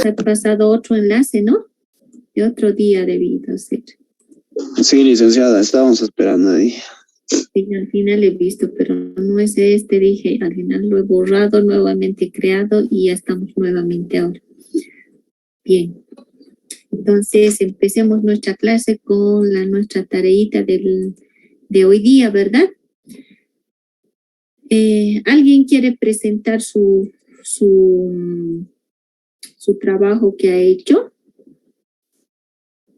Ha pasado otro enlace, ¿no? De otro día debido ser. Sí, licenciada, estábamos esperando ahí. Sí, al final he visto, pero no es este, dije, al final lo he borrado, nuevamente creado y ya estamos nuevamente ahora. Bien, entonces empecemos nuestra clase con nuestra tareita de hoy día, ¿verdad? ¿Alguien quiere presentar su trabajo que ha hecho?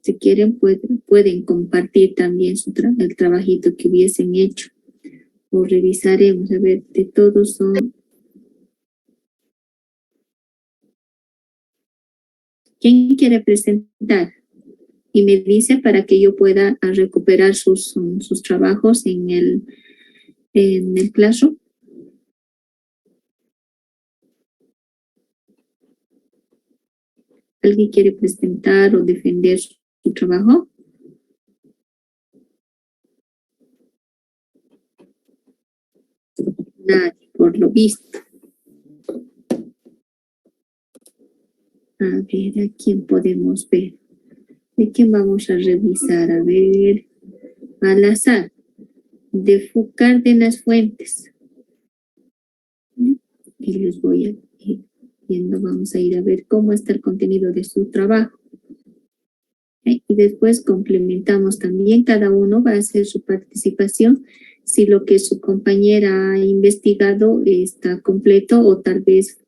Si quieren, pueden compartir también el trabajito que hubiesen hecho. O revisaremos, a ver, de todos son... ¿Quién quiere presentar? Y me dice para que yo pueda recuperar sus trabajos en el Classroom. ¿Alguien quiere presentar o defender su trabajo? Nadie, por lo visto. A ver, ¿a quién podemos ver? ¿De quién vamos a revisar? A ver, al azar. De Cárdenas Fuentes. Y les voy a ir viendo, vamos a ir a ver cómo está el contenido de su trabajo. Y después complementamos también, cada uno va a hacer su participación, si lo que su compañera ha investigado está completo o tal vez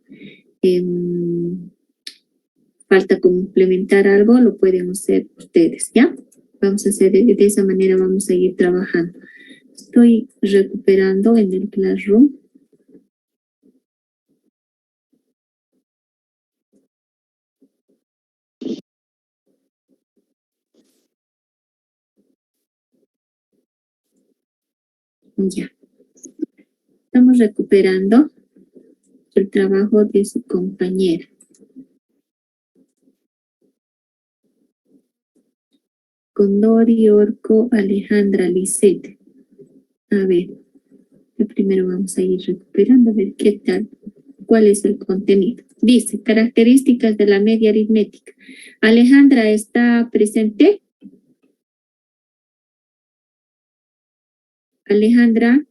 falta complementar algo, lo pueden hacer ustedes, ¿ya? Vamos a hacer de esa manera, vamos a ir trabajando. Estoy recuperando en el Classroom. Ya. Estamos recuperando el trabajo de su compañera. Condori, Orco, Alejandra, Lisette. A ver, primero vamos a ir recuperando, a ver qué tal, cuál es el contenido. Dice, características de la media aritmética. Alejandra, ¿está presente? Alejandra.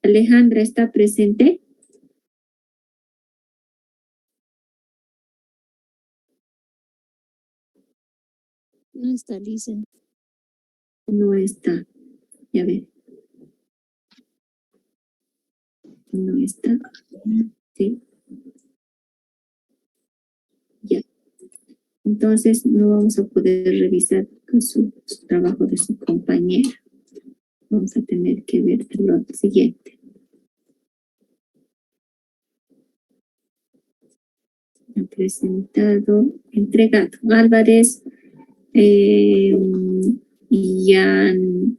Alejandra, ¿está presente? No está, Lisa. No está. Ya ver. No está. Sí. Ya. Entonces no vamos a poder revisar su trabajo de su compañera. Vamos a tener que ver lo siguiente. Ha presentado, entregado. Álvarez,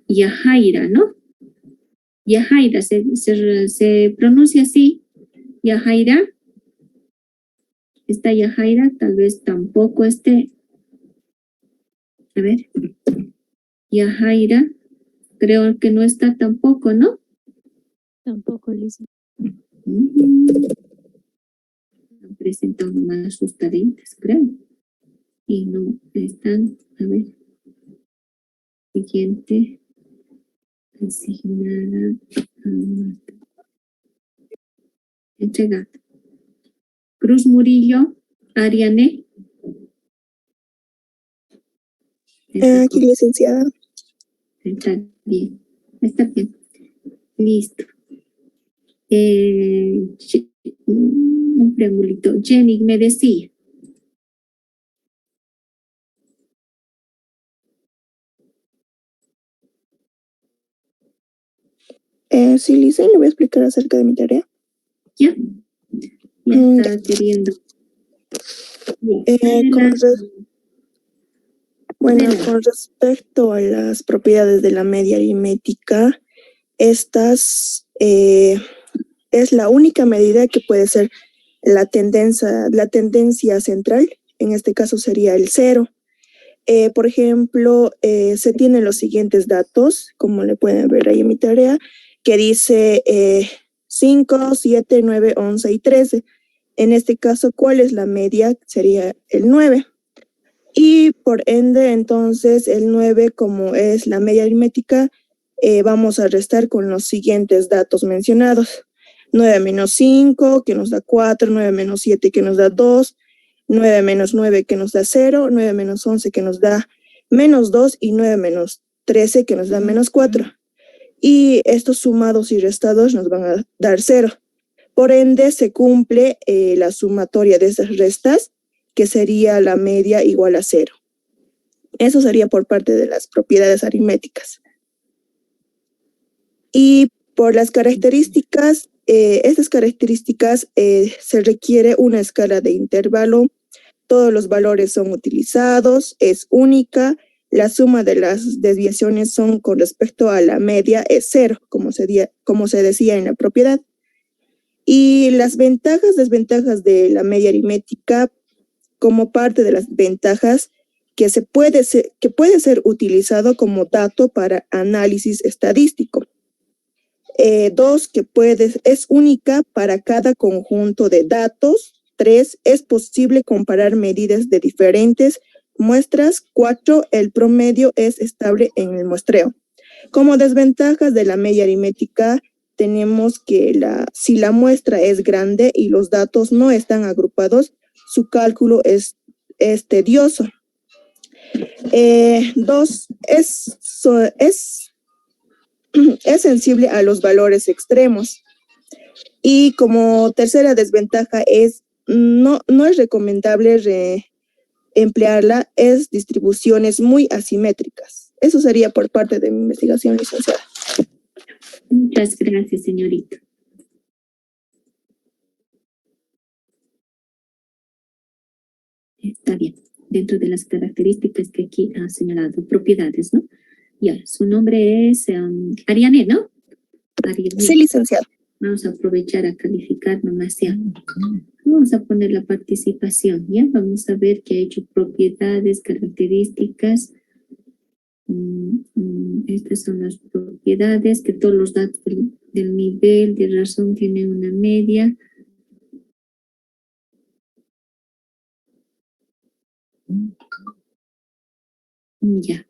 Yajaira, ¿no? Yajaira, se pronuncia así. Yajaira. ¿Está Yajaira? Tal vez tampoco esté. A ver. Yajaira. Creo que no está tampoco, ¿no? Tampoco, Lisa. Han presentado más sus tareas, creo. Y no están. A ver. Siguiente. Asignada. Entregada. Cruz Murillo. Ariane. Aquí, licenciada. Está bien. Está bien. Listo. Un preambulito. Jenny me decía. Sí, Lisa, le voy a explicar acerca de mi tarea. Ya. Ya está queriendo. Con respecto a las propiedades de la media aritmética, estas es la única medida que puede ser la tendencia central, en este caso sería el 0. Por ejemplo, se tienen los siguientes datos, como le pueden ver ahí en mi tarea, que dice 5, 7, 9, 11 y 13. En este caso, ¿cuál es la media? Sería el 9. Y por ende, entonces, el 9, como es la media aritmética, vamos a restar con los siguientes datos mencionados. 9 menos 5, que nos da 4, 9 menos 7, que nos da 2, 9 menos 9, que nos da 0, 9 menos 11, que nos da menos 2, y 9 menos 13, que nos da menos 4. Y estos sumados y restados nos van a dar 0. Por ende, se cumple la sumatoria de esas restas, que sería la media igual a 0. Eso sería por parte de las propiedades aritméticas. Y por las características, estas características se requiere una escala de intervalo, todos los valores son utilizados, es única, la suma de las desviaciones son con respecto a la media es 0, como se decía en la propiedad. Y las ventajas, desventajas de la media aritmética, como parte de las ventajas, que puede ser utilizado como dato para análisis estadístico. 2, que es única para cada conjunto de datos. 3, es posible comparar medidas de diferentes muestras. 4, el promedio es estable en el muestreo. Como desventajas de la media aritmética, tenemos que si la muestra es grande y los datos no están agrupados, su cálculo es tedioso. 2, es sensible a los valores extremos. Y como tercera desventaja no es recomendable emplearla, es distribuciones muy asimétricas. Eso sería por parte de mi investigación, licenciada. Muchas gracias, señorita. Está bien. Dentro de las características que aquí ha señalado, propiedades, ¿no? Ya, su nombre es Ariane, ¿no? Ariane. Sí, licenciada. Vamos a aprovechar a calificar nomás ya. Vamos a poner la participación, ¿ya? Vamos a ver que ha hecho propiedades, características. Estas son las propiedades, que todos los datos del nivel de razón tienen una media. Ya.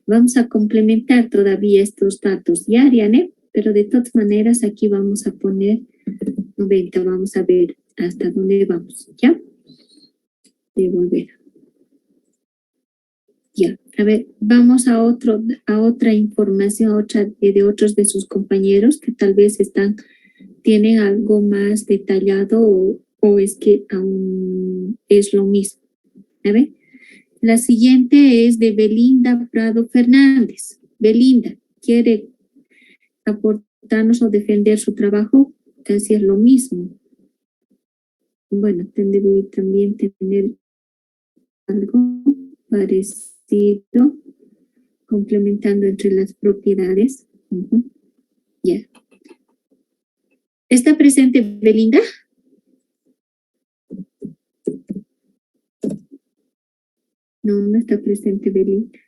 Vamos a complementar todavía estos datos, ¿ya, Ariane? Pero de todas maneras aquí vamos a poner 90, vamos a ver hasta dónde vamos, ¿ya? Devolver. Ya, a ver, vamos a otra información, de otros de sus compañeros que tal vez tienen algo más detallado o es que aún es lo mismo. A ver, la siguiente es de Belinda Prado Fernández. Belinda, ¿quiere aportarnos o defender su trabajo? Casi es lo mismo. Bueno, debe también tener algo parecido, complementando entre las propiedades. Ya. ¿Está presente Belinda? No está presente Belinda.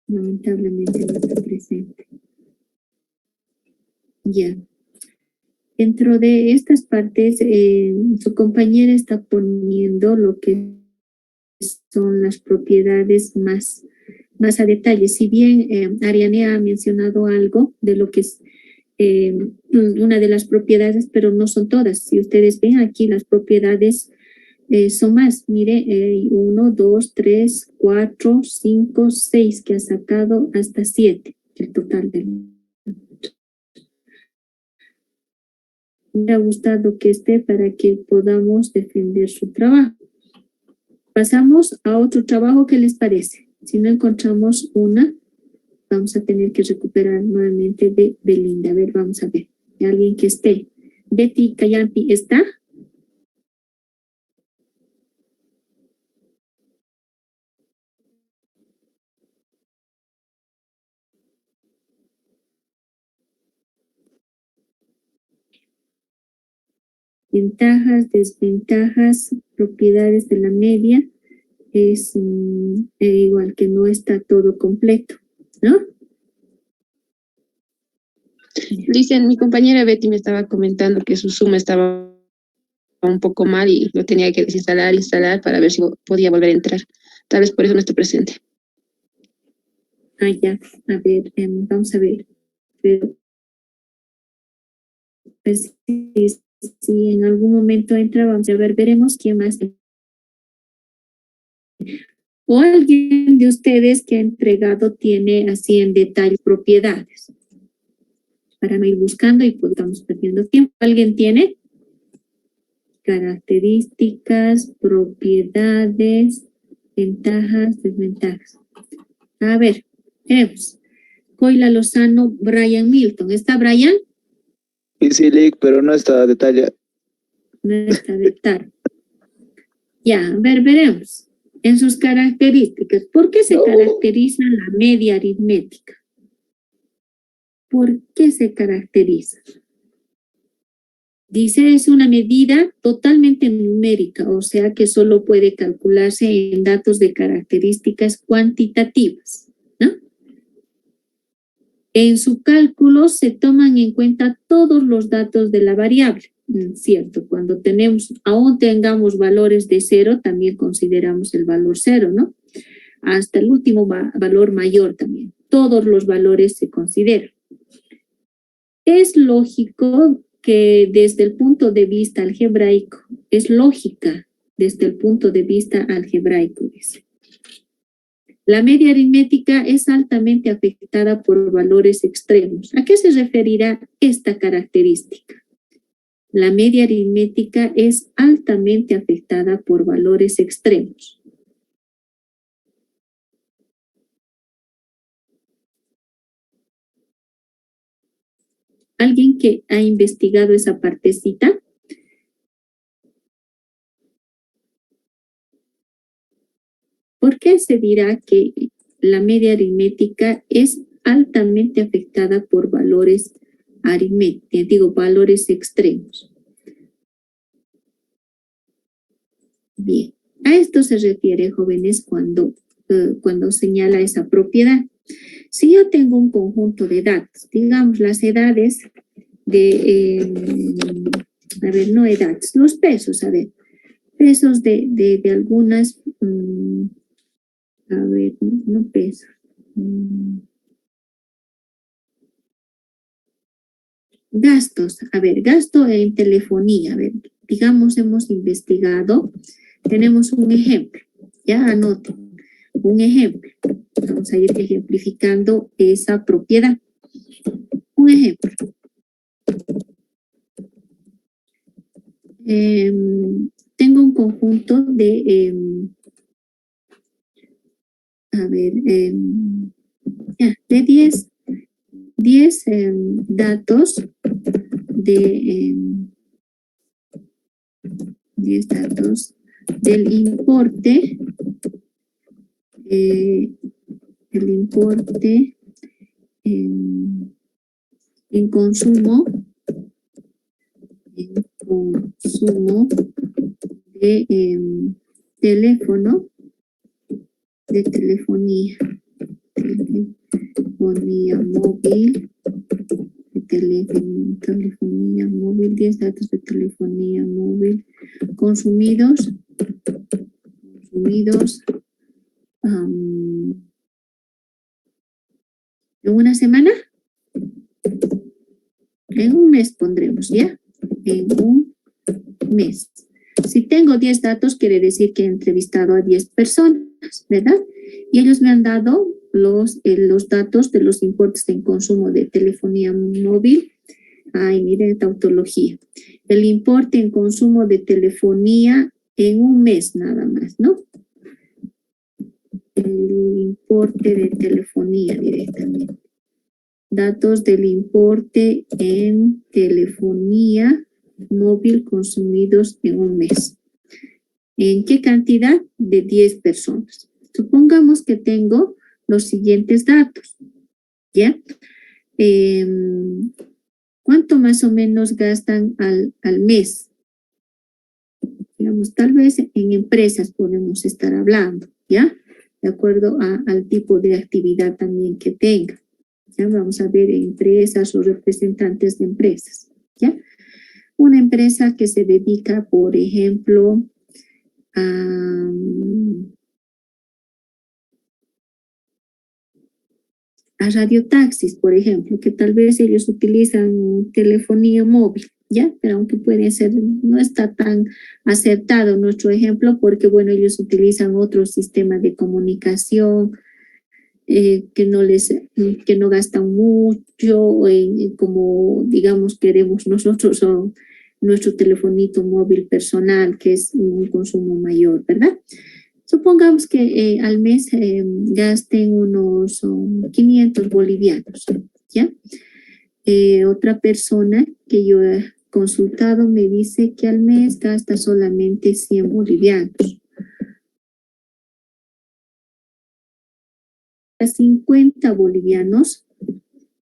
Lamentablemente no está presente. Ya. Dentro de estas partes, su compañera está poniendo lo que son las propiedades más a detalle. Si bien Ariane ha mencionado algo de lo que es una de las propiedades, pero no son todas. Si ustedes ven aquí, las propiedades son más. Mire, 1, 2, 3, 4, 5, 6, que ha sacado hasta 7, el total del. Me ha gustado que esté para que podamos defender su trabajo. Pasamos a otro trabajo, ¿qué les parece? Si no encontramos una, vamos a tener que recuperar nuevamente de Belinda. A ver, vamos a ver. Alguien que esté. Betty Callampi, ¿está? Ventajas, desventajas, propiedades de la media. Es igual que no está todo completo, ¿no? Dicen, mi compañera Betty me estaba comentando que su suma estaba un poco mal y lo tenía que desinstalar, instalar para ver si podía volver a entrar. Tal vez por eso no esté presente. Ah, ya. A ver, vamos a ver. Pero, pues, si en algún momento entra, vamos a ver, veremos quién más. O alguien de ustedes que ha entregado tiene así en detalle propiedades. Para no ir buscando y pues estamos perdiendo tiempo. ¿Alguien tiene? Características, propiedades, ventajas, desventajas. A ver, tenemos Coila Lozano, Brian Milton. ¿Está Brian? Y sí, Lick, pero no está detallado. No está detalle. Ya, a ver, veremos. En sus características, ¿por qué se caracteriza la media aritmética? ¿Por qué se caracteriza? Dice, es una medida totalmente numérica, o sea que solo puede calcularse en datos de características cuantitativas, ¿no? En su cálculo se toman en cuenta todos los datos de la variable, ¿cierto? Cuando aún tengamos valores de 0, también consideramos el valor 0, ¿no? Hasta el último valor mayor también. Todos los valores se consideran. Es lógico que desde el punto de vista algebraico, es lógica desde el punto de vista algebraico, dice. La media aritmética es altamente afectada por valores extremos. ¿A qué se referirá esta característica? La media aritmética es altamente afectada por valores extremos. ¿Alguien que ha investigado esa partecita? ¿Por qué se dirá que la media aritmética es altamente afectada por valores valores extremos? Bien, a esto se refiere, jóvenes, cuando señala esa propiedad. Si yo tengo un conjunto de datos, digamos las edades no edades, los pesos, pesos de algunas, no pesos. Gastos, gasto en telefonía, digamos hemos investigado, tenemos un ejemplo, ya anoten, un ejemplo, vamos a ir ejemplificando esa propiedad. Un ejemplo. Tengo un conjunto de, de 10 datos de 10 datos del importe en consumo de telefonía móvil, telefonía móvil, 10 datos de telefonía móvil consumidos en una semana, en un mes pondremos, ¿ya? En un mes. Si tengo 10 datos, quiere decir que he entrevistado a 10 personas, ¿verdad? Y ellos me han dado los datos de los importes en consumo de telefonía móvil. Ay, miren, tautología. El importe en consumo de telefonía en un mes nada más, ¿no? El importe de telefonía directamente. Datos del importe en telefonía móvil consumidos en un mes. ¿En qué cantidad? De 10 personas. Supongamos que tengo los siguientes datos, ¿ya? ¿Cuánto más o menos gastan al mes? Digamos, tal vez en empresas podemos estar hablando, ¿ya? De acuerdo al tipo de actividad también que tenga. Ya vamos a ver empresas o representantes de empresas, ¿ya? Una empresa que se dedica, por ejemplo, a radiotaxis, por ejemplo, que tal vez ellos utilizan telefonía móvil, ¿ya? Pero aunque puede ser, no está tan acertado nuestro ejemplo porque, bueno, ellos utilizan otro sistema de comunicación que no gastan mucho, como, digamos, queremos nosotros, o nuestro telefonito móvil personal, que es un consumo mayor, ¿verdad? Supongamos que al mes gasten unos 500 bolivianos, ¿ya? Otra persona que yo he consultado me dice que al mes gasta solamente 100 bolivianos. A 50 bolivianos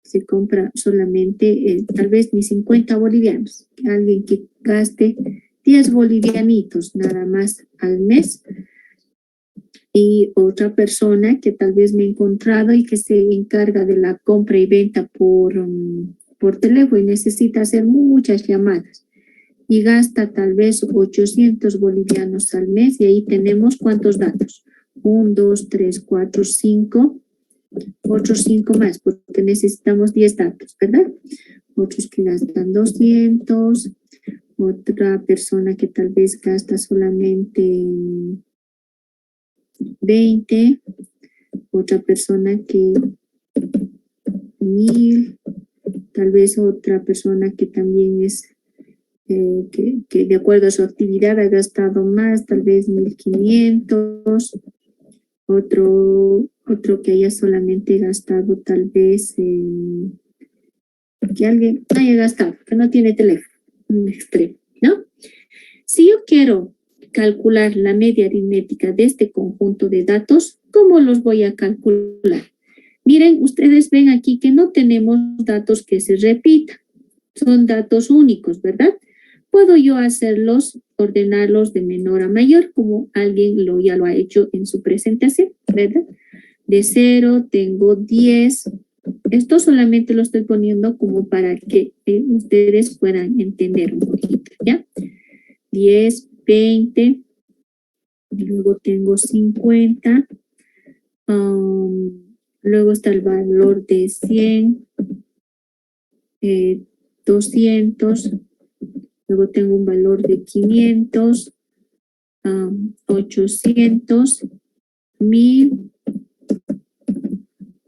se compra solamente, tal vez ni 50 bolivianos. Alguien que gaste 10 bolivianitos nada más al mes. Y otra persona que tal vez me he encontrado y que se encarga de la compra y venta por teléfono y necesita hacer muchas llamadas y gasta tal vez 800 bolivianos al mes, y ahí tenemos ¿cuántos datos? 1, 2, 3, 4, 5, otros 5 más, porque necesitamos 10 datos, ¿verdad? Otros que gastan 200, otra persona que tal vez gasta solamente 20, otra persona que 1000, tal vez otra persona que también es, que de acuerdo a su actividad ha gastado más, tal vez 1500, otro que haya solamente gastado tal vez, que alguien haya gastado, que no tiene teléfono, un extremo, ¿no? Si yo quiero calcular la media aritmética de este conjunto de datos, ¿cómo los voy a calcular? Miren, ustedes ven aquí que no tenemos datos que se repitan, son datos únicos, ¿verdad? Puedo yo hacerlos, ordenarlos de menor a mayor, como alguien ya lo ha hecho en su presentación, ¿verdad? De 0 tengo 10. Esto solamente lo estoy poniendo como para que ustedes puedan entender un poquito, ¿ya? 10, 20, luego tengo 50, luego está el valor de 100, 200, luego tengo un valor de 500, 800, 1000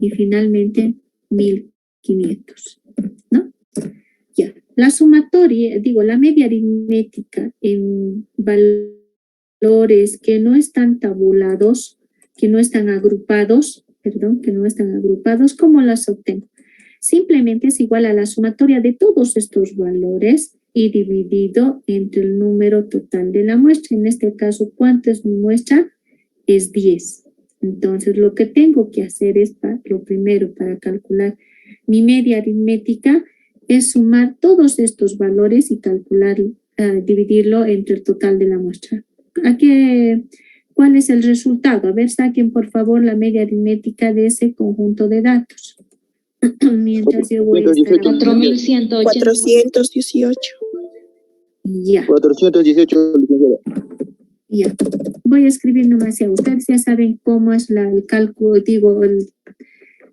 y finalmente 1500, ¿no? Ya, la sumatoria, la media aritmética en valores que no están tabulados, que no están agrupados, ¿cómo las obtengo? Simplemente es igual a la sumatoria de todos estos valores y dividido entre el número total de la muestra. En este caso, ¿cuánto es mi muestra? Es 10. Entonces, lo que tengo que hacer es, lo primero, para calcular mi media aritmética, es sumar todos estos valores y calcular, dividirlo entre el total de la muestra. ¿Cuál es el resultado? A ver, saquen por favor la media aritmética de ese conjunto de datos. Mientras yo voy a estar... 418. Ya. 418. Ya. Voy a escribir nomás hacia ustedes. Ya saben cómo es el cálculo,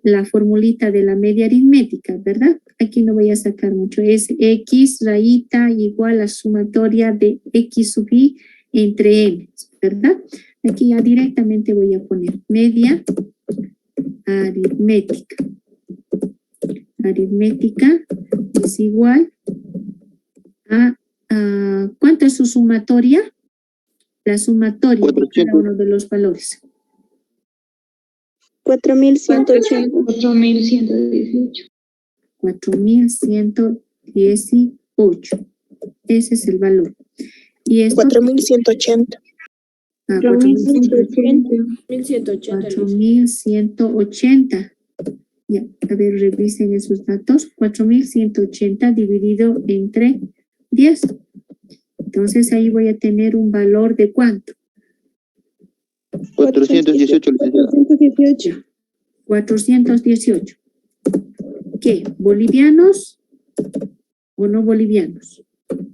la formulita de la media aritmética, ¿verdad? Aquí no voy a sacar mucho. Es X rayita igual a sumatoria de X sub I entre M, ¿verdad? Aquí ya directamente voy a poner media aritmética. Aritmética es igual a ¿cuánto es su sumatoria? La sumatoria 400. de cada uno de los valores. 4180. 4118. 4118. Ese es el valor. Y esto 4180. 4180. Ya, a ver, revisen esos datos. 4180 dividido entre 10. Entonces ahí voy a tener un valor de ¿cuánto? 418, licenciada. 418. ¿qué? ¿Bolivianos o no bolivianos?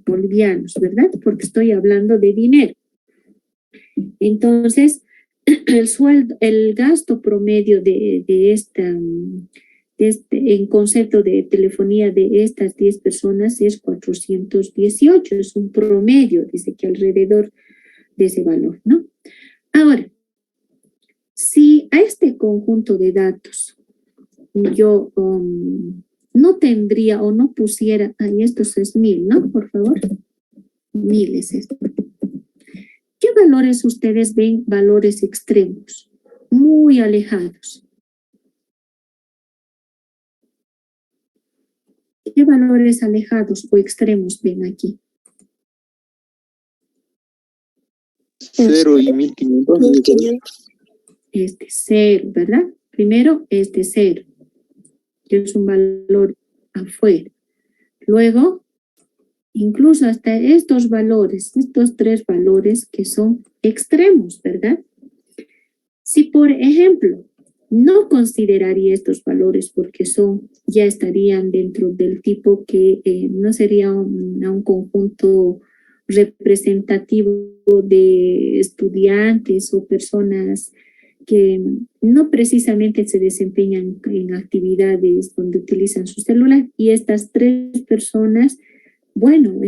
Bolivianos, ¿verdad? Porque estoy hablando de dinero. Entonces, el gasto promedio en concepto de telefonía de estas 10 personas es 418, es un promedio, dice que alrededor de ese valor, ¿no? Ahora, si a este conjunto de datos yo no tendría o no pusiera, ahí estos es 1000, ¿no? Por favor, 1000 es esto. ¿Qué valores ustedes ven? Valores extremos, muy alejados. ¿Qué valores alejados o extremos ven aquí? 0 y 1500. 1500. Este 0, ¿verdad? Primero, este 0, que es un valor afuera. Luego, incluso hasta estos valores, estos 3 valores que son extremos, ¿verdad? Si, por ejemplo, no consideraría estos valores porque ya estarían dentro del tipo que no sería un conjunto representativo de estudiantes o personas que no precisamente se desempeñan en actividades donde utilizan su celular, y estas 3 personas, bueno,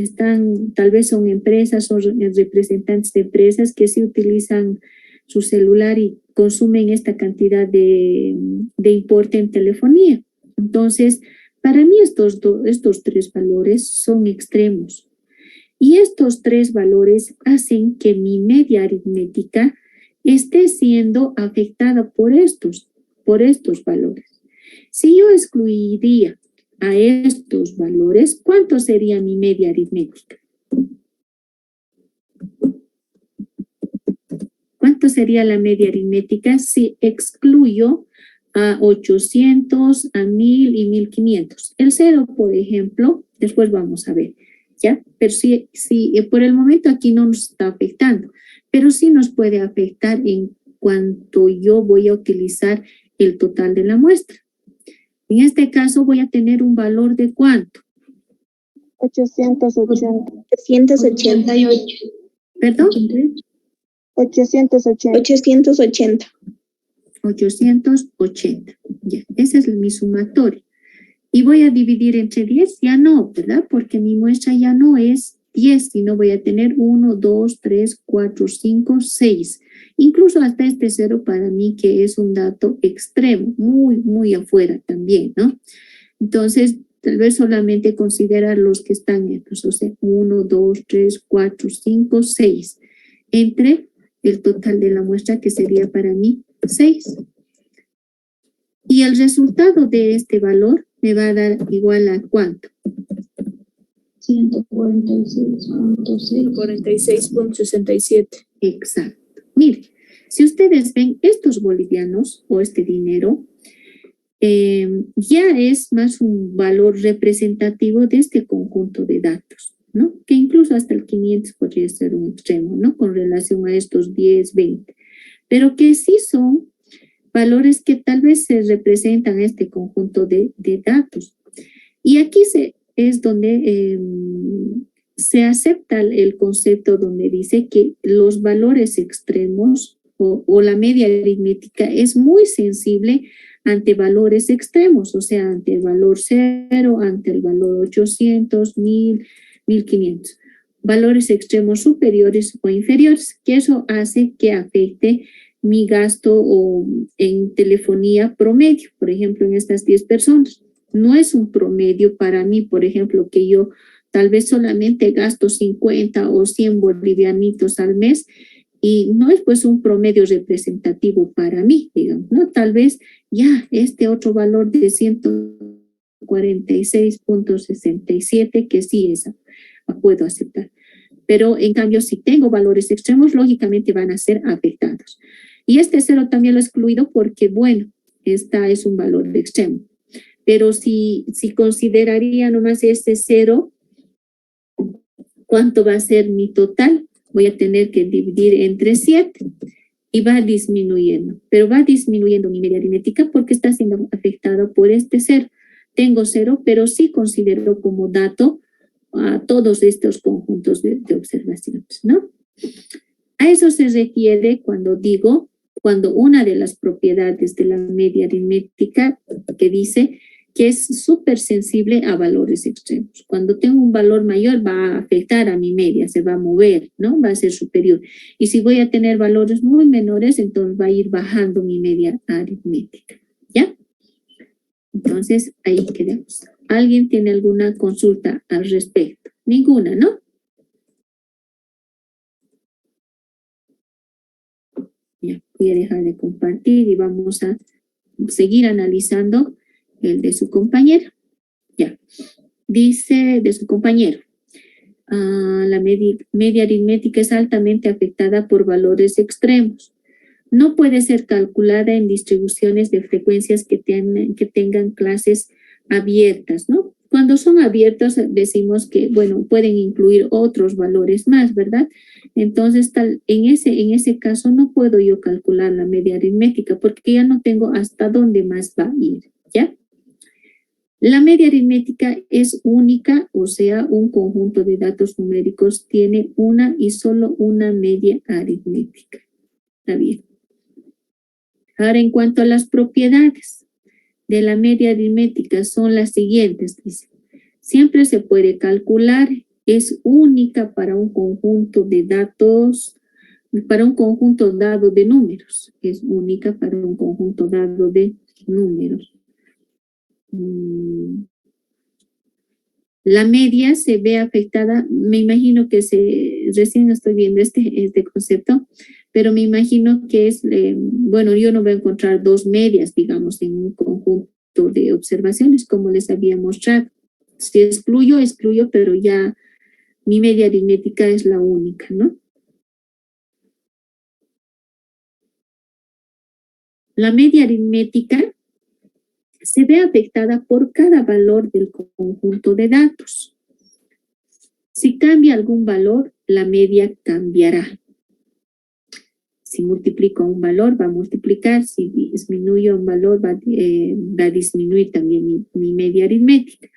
tal vez son empresas, son representantes de empresas que sí utilizan su celular y consumen esta cantidad de importe en telefonía. Entonces, para mí estos 3 valores son extremos. Y estos 3 valores hacen que mi media aritmética esté siendo afectada por estos valores. Si yo excluiría a estos valores, ¿cuánto sería mi media aritmética? ¿Cuánto sería la media aritmética si excluyo a 800, a 1000 y 1500? El 0, por ejemplo, después vamos a ver, ¿ya? Pero si por el momento aquí no nos está afectando, pero sí nos puede afectar en cuanto yo voy a utilizar el total de la muestra. En este caso voy a tener un valor de ¿cuánto? 880. ¿Perdón? 880. 880. Ya, ese es mi sumatorio. Y voy a dividir entre 10, ya no, ¿verdad? Porque mi muestra ya no es 10, sino voy a tener 1, 2, 3, 4, 5, 6. Incluso hasta este 0 para mí que es un dato extremo, muy, muy afuera también, ¿no? Entonces, tal vez solamente considerar los que están estos, o sea, 1, 2, 3, 4, 5, 6, entre el total de la muestra que sería para mí 6. Y el resultado de este valor me va a dar igual a ¿cuánto? 146.67. Exacto. Mire, si ustedes ven estos bolivianos o este dinero, ya es más un valor representativo de este conjunto de datos, ¿no? Que incluso hasta el 500 podría ser un extremo, ¿no? Con relación a estos 10, 20. Pero que sí son valores que tal vez se representan este conjunto de datos. Y aquí es donde se acepta el concepto donde dice que los valores extremos o la media aritmética es muy sensible ante valores extremos, o sea, ante el valor 0, ante el valor 800, 1000, 1500. Valores extremos superiores o inferiores, que eso hace que afecte mi gasto en telefonía promedio, por ejemplo, en estas 10 personas. No es un promedio para mí, por ejemplo, que yo tal vez solamente gasto 50 o 100 bolivianitos al mes y no es pues un promedio representativo para mí, digamos, ¿no? Tal vez ya este otro valor de 146.67 que sí puedo aceptar. Pero en cambio, si tengo valores extremos, lógicamente van a ser afectados. Y este 0 también lo he excluido porque, bueno, esta es un valor extremo. Pero si consideraría nomás este 0, ¿cuánto va a ser mi total? Voy a tener que dividir entre 7 y va disminuyendo. Pero va disminuyendo mi media aritmética porque está siendo afectada por este 0. tengo 0, pero sí considero como dato a todos estos conjuntos de observaciones, ¿no? A eso se refiere cuando digo, cuando una de las propiedades de la media aritmética que dice que es súper sensible a valores extremos. Cuando tengo un valor mayor va a afectar a mi media, se va a mover, ¿no? Va a ser superior. Y si voy a tener valores muy menores, entonces va a ir bajando mi media aritmética, ¿ya? Entonces, ahí quedamos. ¿Alguien tiene alguna consulta al respecto? Ninguna, ¿no? Ya, voy a dejar de compartir y vamos a seguir analizando el de su compañero. Ya, dice de su compañero. La media aritmética es altamente afectada por valores extremos. No puede ser calculada en distribuciones de frecuencias que tengan clases abiertas, ¿no? Cuando son abiertas decimos que, bueno, pueden incluir otros valores más, ¿verdad? Entonces, en ese caso no puedo yo calcular la media aritmética porque ya no tengo hasta dónde más va a ir, ¿ya? La media aritmética es única, o sea, un conjunto de datos numéricos tiene una y solo una media aritmética. ¿Está bien? Ahora, en cuanto a las propiedades de la media aritmética son las siguientes, dice. Siempre se puede calcular, es única para un conjunto de datos, para un conjunto dado de números. Es única para un conjunto dado de números. La media se ve afectada, me imagino que recién estoy viendo este concepto, pero me imagino que es, bueno, yo no voy a encontrar dos medias, digamos, en un conjunto de observaciones, como les había mostrado. Si excluyo, pero ya mi media aritmética es la única, ¿no? La media aritmética se ve afectada por cada valor del conjunto de datos. Si cambia algún valor, la media cambiará. Si multiplico un valor, va a multiplicar. Si disminuyo un valor, va a disminuir también mi media aritmética.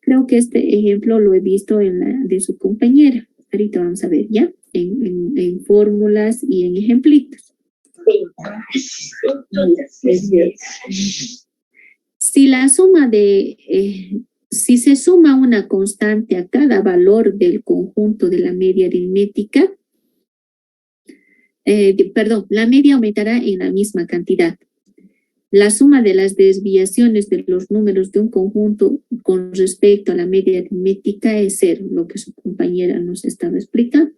Creo que este ejemplo lo he visto en la de su compañera. Ahorita vamos a ver, ¿ya? En fórmulas y en ejemplitos. Si la suma si se suma una constante a cada valor del conjunto de la media aritmética, la media aumentará en la misma cantidad. La suma de las desviaciones de los números de un conjunto con respecto a la media aritmética es 0, lo que su compañera nos estaba explicando.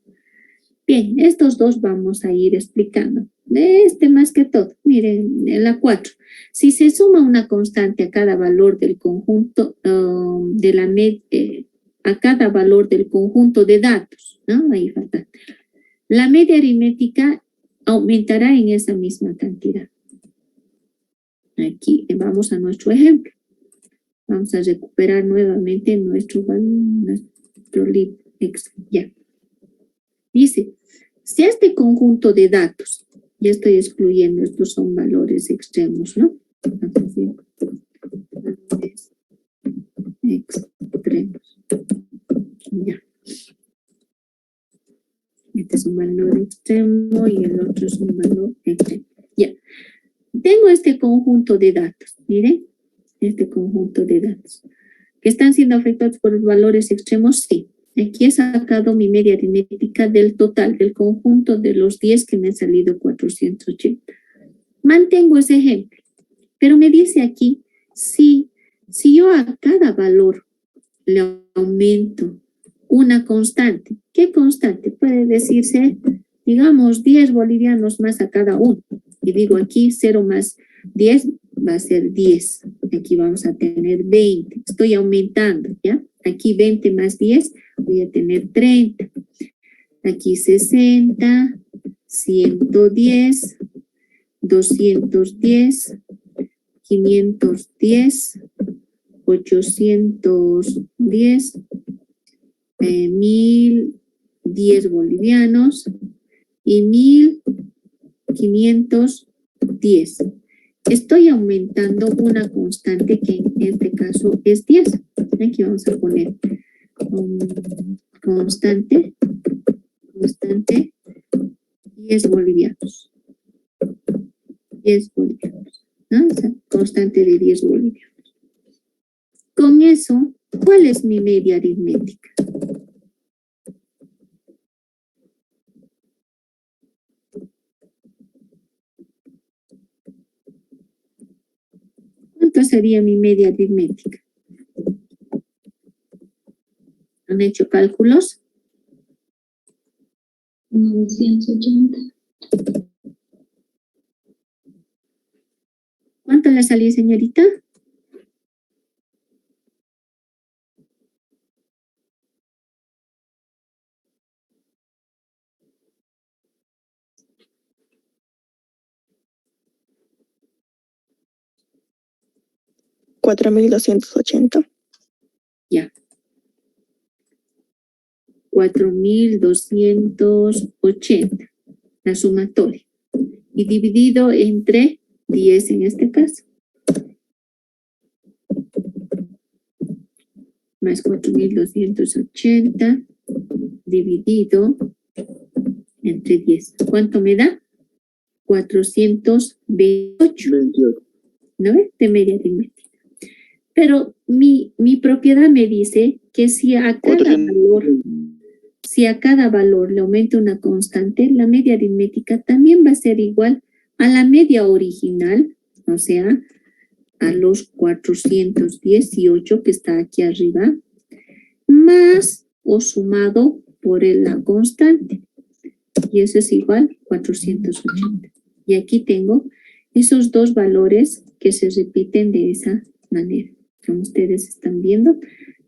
Bien, estos dos vamos a ir explicando. Más que todo, miren, en la 4. Si se suma una constante a cada valor del conjunto a cada valor del conjunto de datos, ¿no? Ahí falta. La media aritmética aumentará en esa misma cantidad. Aquí vamos a nuestro ejemplo. Vamos a recuperar nuevamente nuestro libro. Ya. Dice, si este conjunto de datos, ya estoy excluyendo, estos son valores extremos, ¿no? Extremos. Ya. Este es un valor extremo y el otro es un valor extremo. Ya. Tengo este conjunto de datos, miren, este conjunto de datos. ¿Que están siendo afectados por los valores extremos? Sí. Aquí he sacado mi media aritmética del total, del conjunto de los 10 que me han salido 480. Mantengo ese ejemplo, pero me dice aquí, si yo a cada valor le aumento una constante, ¿qué constante? Puede decirse, digamos, 10 bolivianos más a cada uno. Y digo aquí 0 más 10 va a ser 10. Aquí vamos a tener 20. Estoy aumentando, ¿ya? Aquí 20 más 10 voy a tener 30. Aquí 60, 110, 210, 510, 810, 1010 bolivianos y 1510. estoy aumentando una constante que en este caso es 10. Aquí vamos a poner constante 10 bolivianos. 10 bolivianos, ¿no? O sea, constante de 10 bolivianos. Con eso, ¿cuál es mi media aritmética? ¿Cuánto sería mi media aritmética? ¿Han hecho cálculos? 980. ¿Cuánto le salió, señorita? $4,280. Ya. 4,280. La sumatoria. Y dividido entre 10 en este caso. Más 4,280 dividido entre 10. ¿Cuánto me da? 428. 28. ¿No ves? De media aritmética. Pero mi propiedad me dice que si a cada valor le aumento una constante, la media aritmética también va a ser igual a la media original, o sea, a los 418 que está aquí arriba, más o sumado por la constante. Y eso es igual a 480. Y aquí tengo esos dos valores que se repiten de esa manera. Como ustedes están viendo,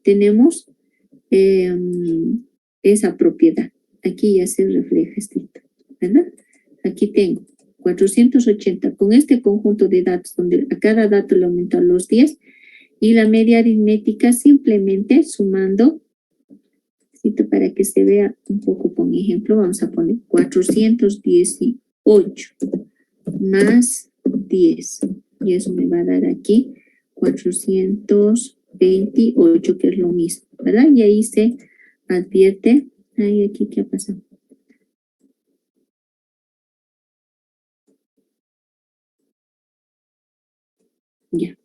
tenemos esa propiedad. Aquí ya se refleja esto, ¿verdad? Aquí tengo 480 con este conjunto de datos donde a cada dato le aumentan los 10 y la media aritmética simplemente sumando, para que se vea un poco con ejemplo, vamos a poner 418 más 10 y eso me va a dar aquí 428, que es lo mismo, ¿verdad? Y ahí se advierte, ay, aquí, ¿qué ha pasado? Ya.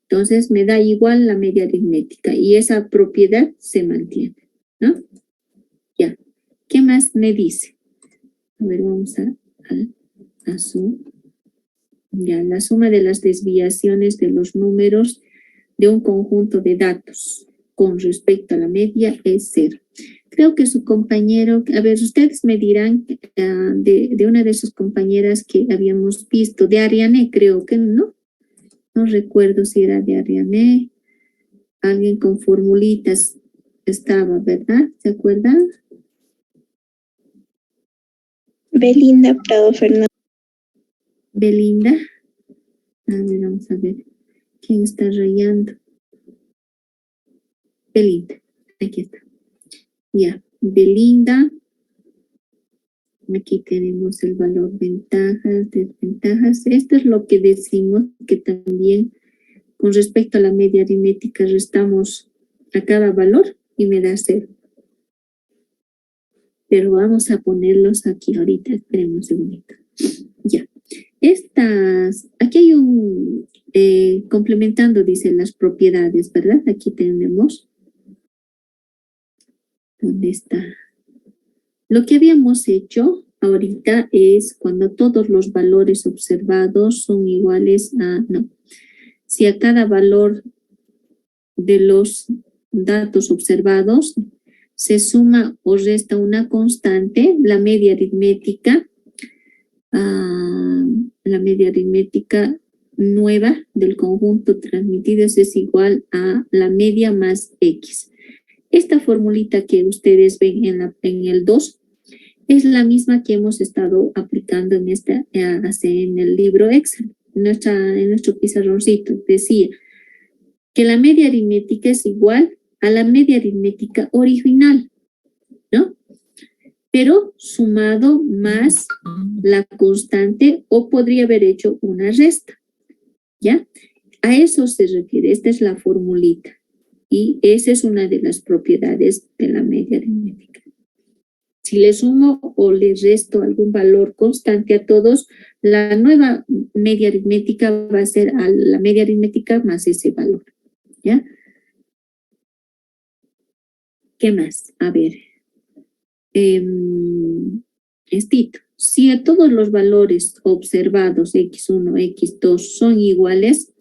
Entonces me da igual la media aritmética y esa propiedad se mantiene, ¿no? Ya. ¿Qué más me dice? A ver, vamos a sumar. Ya, la suma de las desviaciones de los números de un conjunto de datos con respecto a la media es 0. Creo que su compañero, a ver, ustedes me dirán de una de sus compañeras que habíamos visto, de Ariane, creo que no. No recuerdo si era de Ariane. Alguien con formulitas estaba, ¿verdad? ¿Se acuerdan? Belinda Prado Fernández. Belinda. A ver, vamos a ver. ¿Quién está rayando? Belinda. Aquí está. Ya. Belinda. Aquí tenemos el valor ventajas, desventajas. Esto es lo que decimos que también con respecto a la media aritmética restamos a cada valor y me da 0. Pero vamos a ponerlos aquí ahorita. Esperen un segundito. Ya. Aquí hay un, complementando, dicen las propiedades, ¿verdad? Aquí tenemos. ¿Dónde está? Lo que habíamos hecho ahorita es cuando todos los valores observados son iguales a, no. Si a cada valor de los datos observados se suma o resta una constante, la media aritmética nueva del conjunto transmitido es igual a la media más X. Esta formulita que ustedes ven en el 2 es la misma que hemos estado aplicando en el libro Excel, en nuestro pizarroncito. Decía que la media aritmética es igual a la media aritmética original, ¿no? Pero sumado más la constante, o podría haber hecho una resta, ¿ya? A eso se refiere, esta es la formulita. Y esa es una de las propiedades de la media aritmética. Si le sumo o le resto algún valor constante a todos, la nueva media aritmética va a ser a la media aritmética más ese valor, ¿ya? ¿Qué más? A ver. Estito. Si a todos los valores observados, x1, x2, son iguales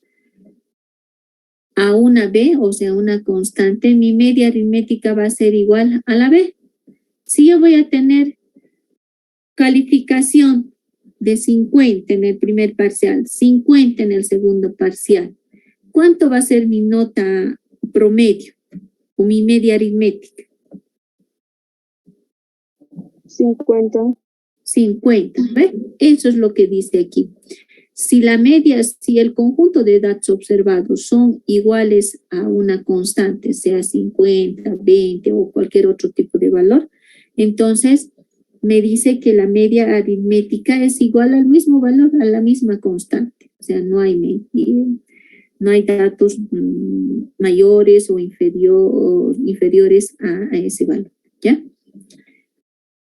a una b, o sea, una constante, mi media aritmética va a ser igual a la b. Si yo voy a tener calificación de 50 en el primer parcial, 50 en el segundo parcial, ¿cuánto va a ser mi nota promedio o mi media aritmética? 50. 50, ¿ve? Eso es lo que dice aquí. Si la media, si el conjunto de datos observados son iguales a una constante, sea 50, 20 o cualquier otro tipo de valor, entonces me dice que la media aritmética es igual al mismo valor, a la misma constante. O sea, no hay datos mayores o inferiores a ese valor, ¿ya?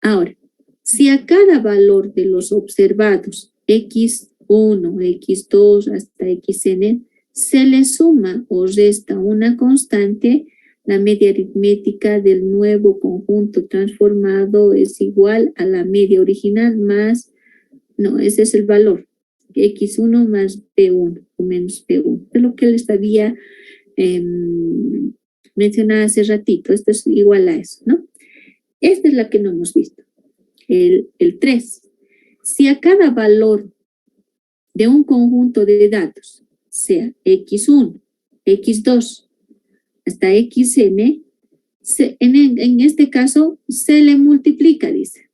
Ahora, si a cada valor de los observados, x1, x2 hasta xn, se le suma o resta una constante, la media aritmética del nuevo conjunto transformado es igual a la media original más, no, ese es el valor, x1 más p1 o menos p1. Es lo que les había mencionado hace ratito, esto es igual a eso, ¿no? Esta es la que no hemos visto, el 3. Si a cada valor de un conjunto de datos, sea x1, x2, hasta xn, en este caso se le multiplica, dice.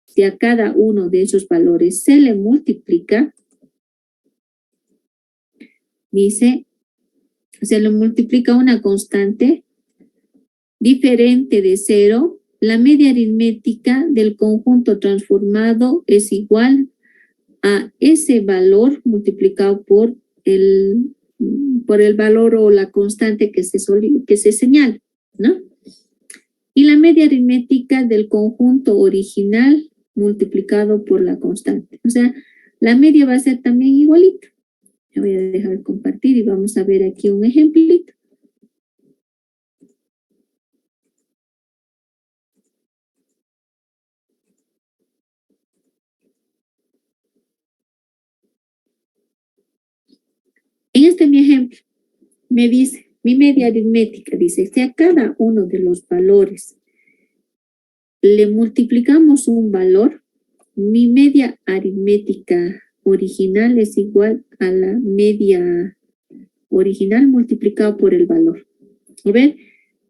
Si a cada uno de esos valores se le multiplica, dice, se le multiplica una constante diferente de 0, la media aritmética del conjunto transformado es igual a ese valor multiplicado por el valor o la constante que se señala, ¿no? Y la media aritmética del conjunto original multiplicado por la constante. O sea, la media va a ser también igualita. Yo voy a dejar compartir y vamos a ver aquí un ejemplito. En este mi ejemplo, me dice, mi media aritmética dice, si a cada uno de los valores le multiplicamos un valor, mi media aritmética original es igual a la media original multiplicado por el valor. A ver,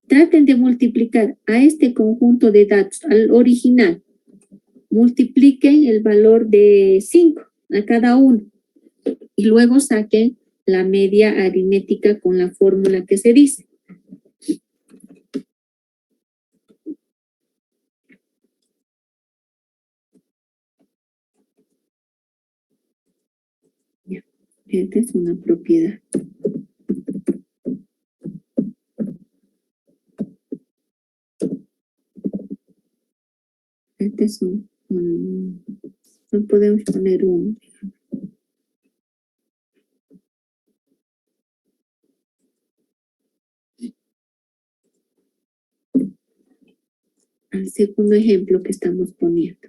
traten de multiplicar a este conjunto de datos, al original. Multipliquen el valor de 5 a cada uno y luego saquen la media aritmética con la fórmula que se dice. Ya, esta es una propiedad. Este es no podemos poner uno. Al segundo ejemplo que estamos poniendo.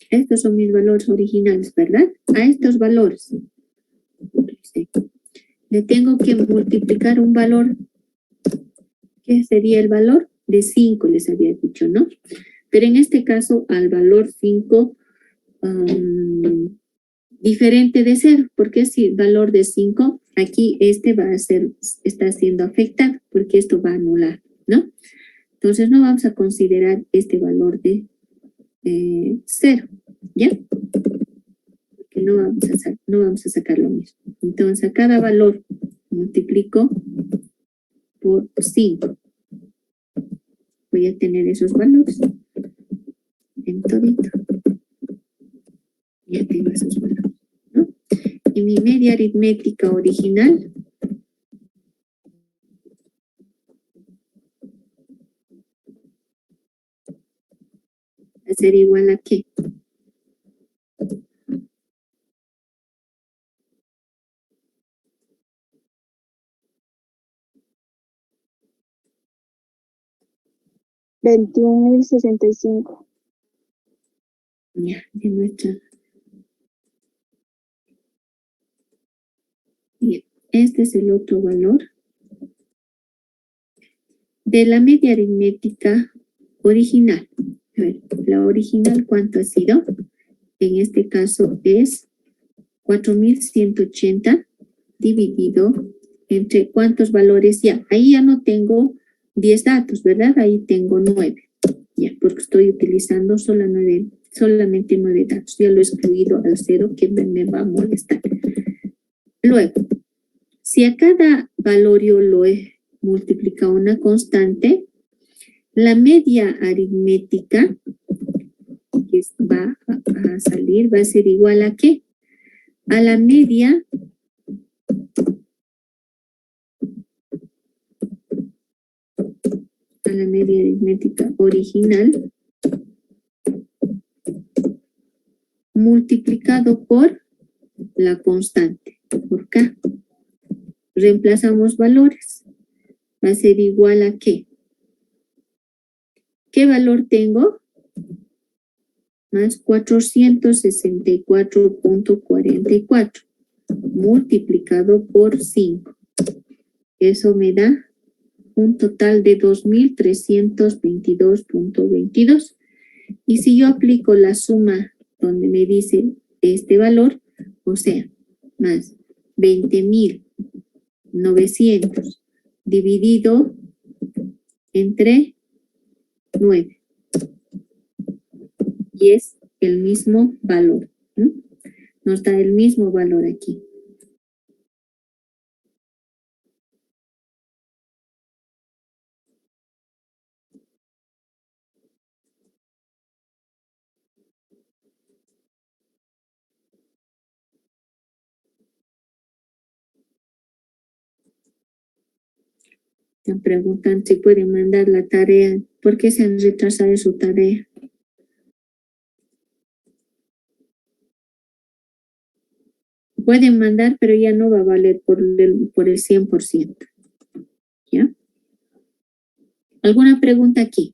Estos son mis valores originales, ¿verdad? A estos valores le tengo que multiplicar un valor. ¿Qué sería el valor? De 5 les había dicho, ¿no? Pero en este caso al valor 5 diferente de 0, porque si valor de 5, aquí está siendo afectado, porque esto va a anular, ¿no? Entonces no vamos a considerar este valor de 0, ¿ya? Porque no vamos a sacar lo mismo. Entonces a cada valor multiplico por 5. Voy a tener esos valores en todito. Ya tengo esos valores, ¿no? Y mi media aritmética original va a ser igual a ¿qué? $21,065. Ya, de nuestra. Bien, este es el otro valor. De la media aritmética original. A ver, la original, ¿cuánto ha sido? En este caso es 4,180 dividido entre ¿cuántos valores? Ya, ahí ya no tengo 10 datos, ¿verdad? Ahí tengo 9. Ya, porque estoy utilizando solamente 9 datos. Ya lo he excluido al 0 que me va a molestar. Luego, si a cada valor yo lo he multiplicado una constante, la media aritmética que va a salir va a ser igual a ¿qué? A la media aritmética original multiplicado por la constante, por K. Reemplazamos valores. Va a ser igual a ¿qué? ¿Qué valor tengo? Más 464.44 multiplicado por 5. Eso me da un total de 2,322.22. Y si yo aplico la suma donde me dice este valor, o sea, más 20,900 dividido entre 9. Y es el mismo valor. ¿No? Nos da el mismo valor aquí. Me preguntan si pueden mandar la tarea. ¿Por qué se han retrasado en su tarea? Pueden mandar, pero ya no va a valer por el 100%. ¿Ya? ¿Alguna pregunta aquí?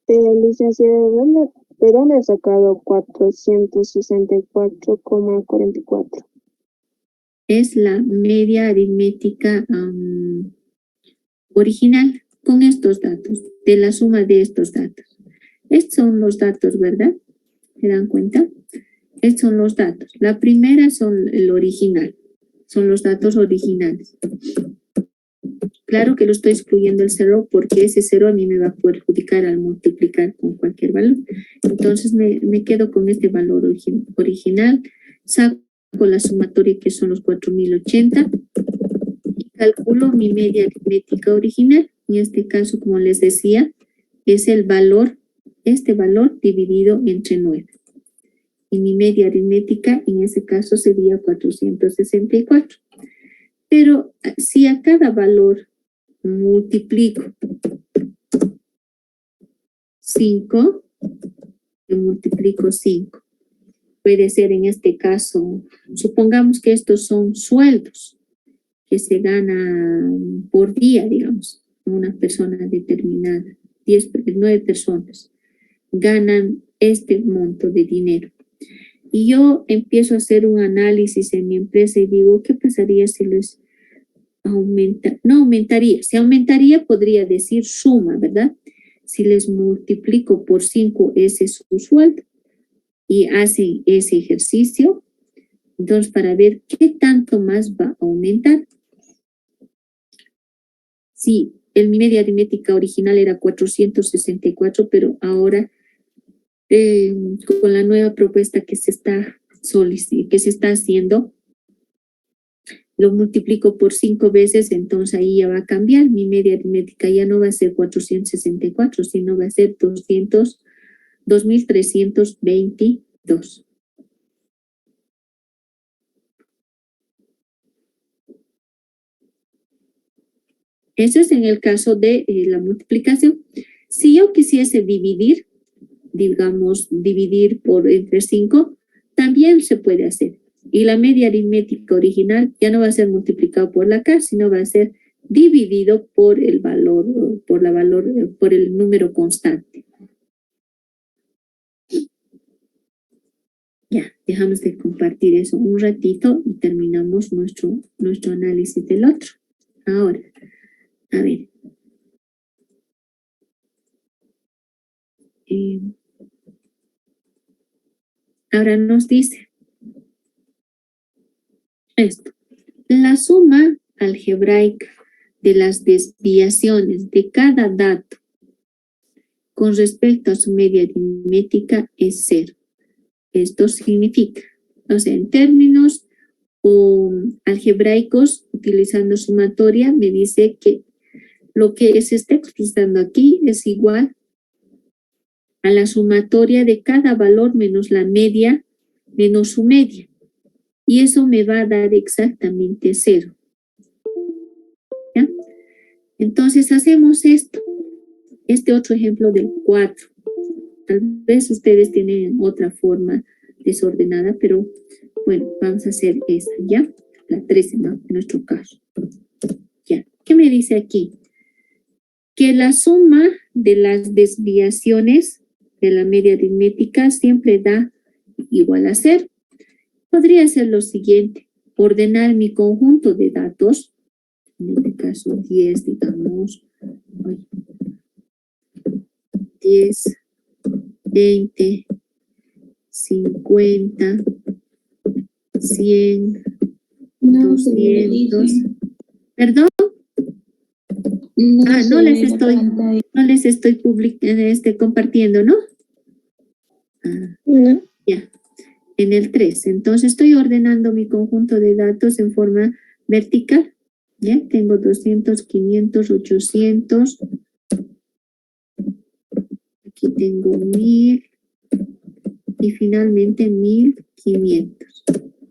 Licenciada, ¿de dónde he sacado 464,44? Es la media aritmética original con estos datos, de la suma de estos datos. Estos son los datos, ¿verdad? ¿Se dan cuenta? Estos son los datos. La primera son el original, son los datos originales. Claro que lo estoy excluyendo el 0 porque ese 0 a mí me va a perjudicar al multiplicar con cualquier valor. Entonces me quedo con este valor original, saco la sumatoria que son los 4,080 y calculo mi media aritmética original. En este caso, como les decía, es el valor, este valor dividido entre 9. Y mi media aritmética en ese caso sería 464. Pero si a cada valor multiplico 5, yo multiplico 5. Puede ser en este caso, supongamos que estos son sueldos que se ganan por día, digamos, una persona determinada, 9 personas ganan este monto de dinero. Y yo empiezo a hacer un análisis en mi empresa y digo, ¿qué pasaría si les no aumentaría, si aumentaría podría decir suma, ¿verdad? Si les multiplico por 5 ese es su sueldo y hacen ese ejercicio, entonces para ver qué tanto más va a aumentar. Sí, mi media aritmética original era 464, pero ahora con la nueva propuesta que se está haciendo, lo multiplico por 5 veces, entonces ahí ya va a cambiar. Mi media aritmética ya no va a ser 464, sino va a ser 2322. Eso es en el caso de la multiplicación. Si yo quisiese dividir, digamos, dividir por entre 5, también se puede hacer. Y la media aritmética original ya no va a ser multiplicado por la K, sino va a ser dividido por el valor, por el número constante. Ya, dejamos de compartir eso un ratito y terminamos nuestro análisis del otro. Ahora, a ver. Ahora nos dice esto. La suma algebraica de las desviaciones de cada dato con respecto a su media aritmética es 0. Esto significa, o sea, en términos algebraicos, utilizando sumatoria, me dice que lo que se está expresando aquí es igual a la sumatoria de cada valor menos la media, menos su media. Y eso me va a dar exactamente 0. ¿Ya? Entonces hacemos este otro ejemplo del 4. Tal vez ustedes tienen otra forma desordenada, pero bueno, vamos a hacer esa, ¿ya? La 13, ¿no? En nuestro caso. ¿Ya? ¿Qué me dice aquí? Que la suma de las desviaciones de la media aritmética siempre da igual a 0. Podría ser lo siguiente: ordenar mi conjunto de datos, en este caso 10, digamos, 10, 20, 50, 100, 200. ¿Perdón? No les estoy compartiendo, ¿no? No. Ya. En el 3. Entonces estoy ordenando mi conjunto de datos en forma vertical. ¿Ya? Tengo 200, 500, 800. Aquí tengo 1000. Y finalmente 1500.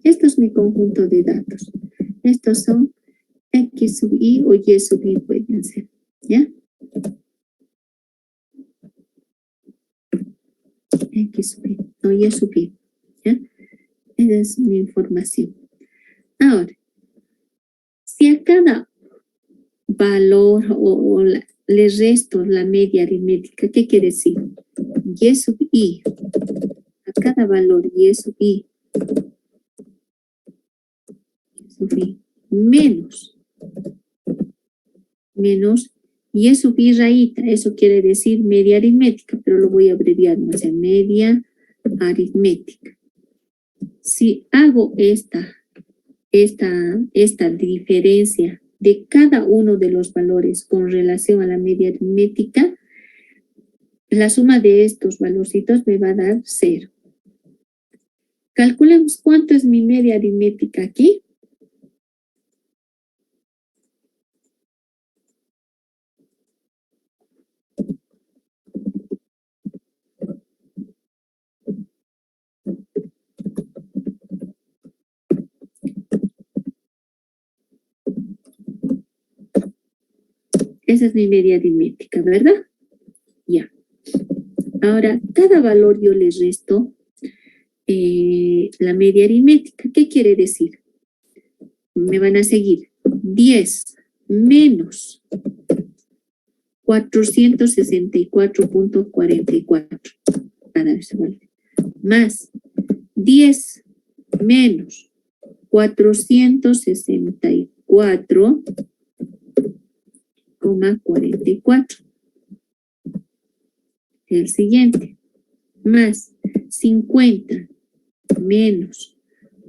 Esto es mi conjunto de datos. Estos son X sub I o Y sub I pueden ser. ¿Ya? X sub I o Y sub I. ¿Ya? Esa es mi información. Ahora, si a cada valor le resto la media aritmética, ¿qué quiere decir? Y sub I, a cada valor Y sub I, menos Y sub I rayita, eso quiere decir media aritmética, pero lo voy a abreviar, no sé, media aritmética. Si hago esta diferencia de cada uno de los valores con relación a la media aritmética, la suma de estos valorcitos me va a dar 0. Calculemos cuánto es mi media aritmética aquí. Esa es mi media aritmética, ¿verdad? Ya. Ahora, cada valor yo le resto la media aritmética. ¿Qué quiere decir? Me van a seguir 10 menos 464.44 para ver si vale. Más 10 menos 464,44. El siguiente. Más 50 menos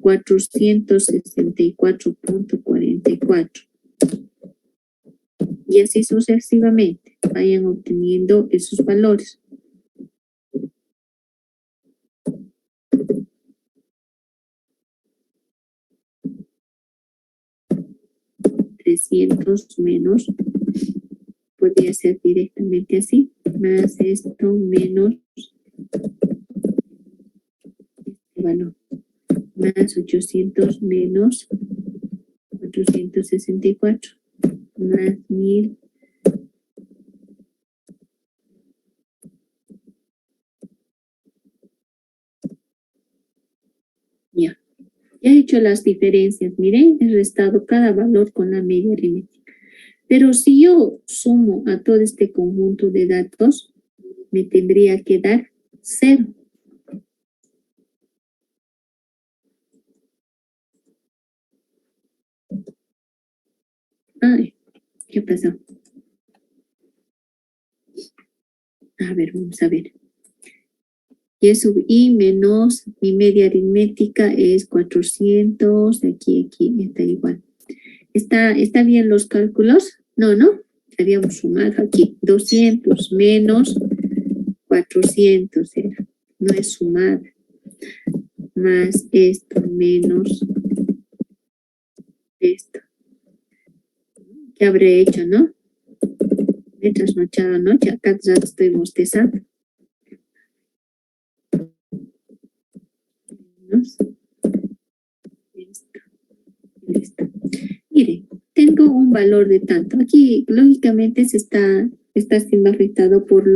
464.44. Y así sucesivamente vayan obteniendo esos valores. 300 menos, podría ser directamente así, más esto menos este valor, más 800 menos 464, más 1000. Ya he hecho las diferencias, miren, he restado cada valor con la media aritmética. Pero si yo sumo a todo este conjunto de datos, me tendría que dar 0. Ay, ¿qué pasó? A ver, vamos a ver. Y sub I menos mi media aritmética es 400, aquí está igual. ¿Está bien los cálculos? No, habíamos sumado aquí 200 menos 400 era. No es sumar. Más esto menos esto. ¿Qué habré hecho, no? Me he trasnochado anoche, acá ya estoy bostezando. Listo. Mire, tengo un valor de tanto. Aquí, lógicamente, está siendo afectado por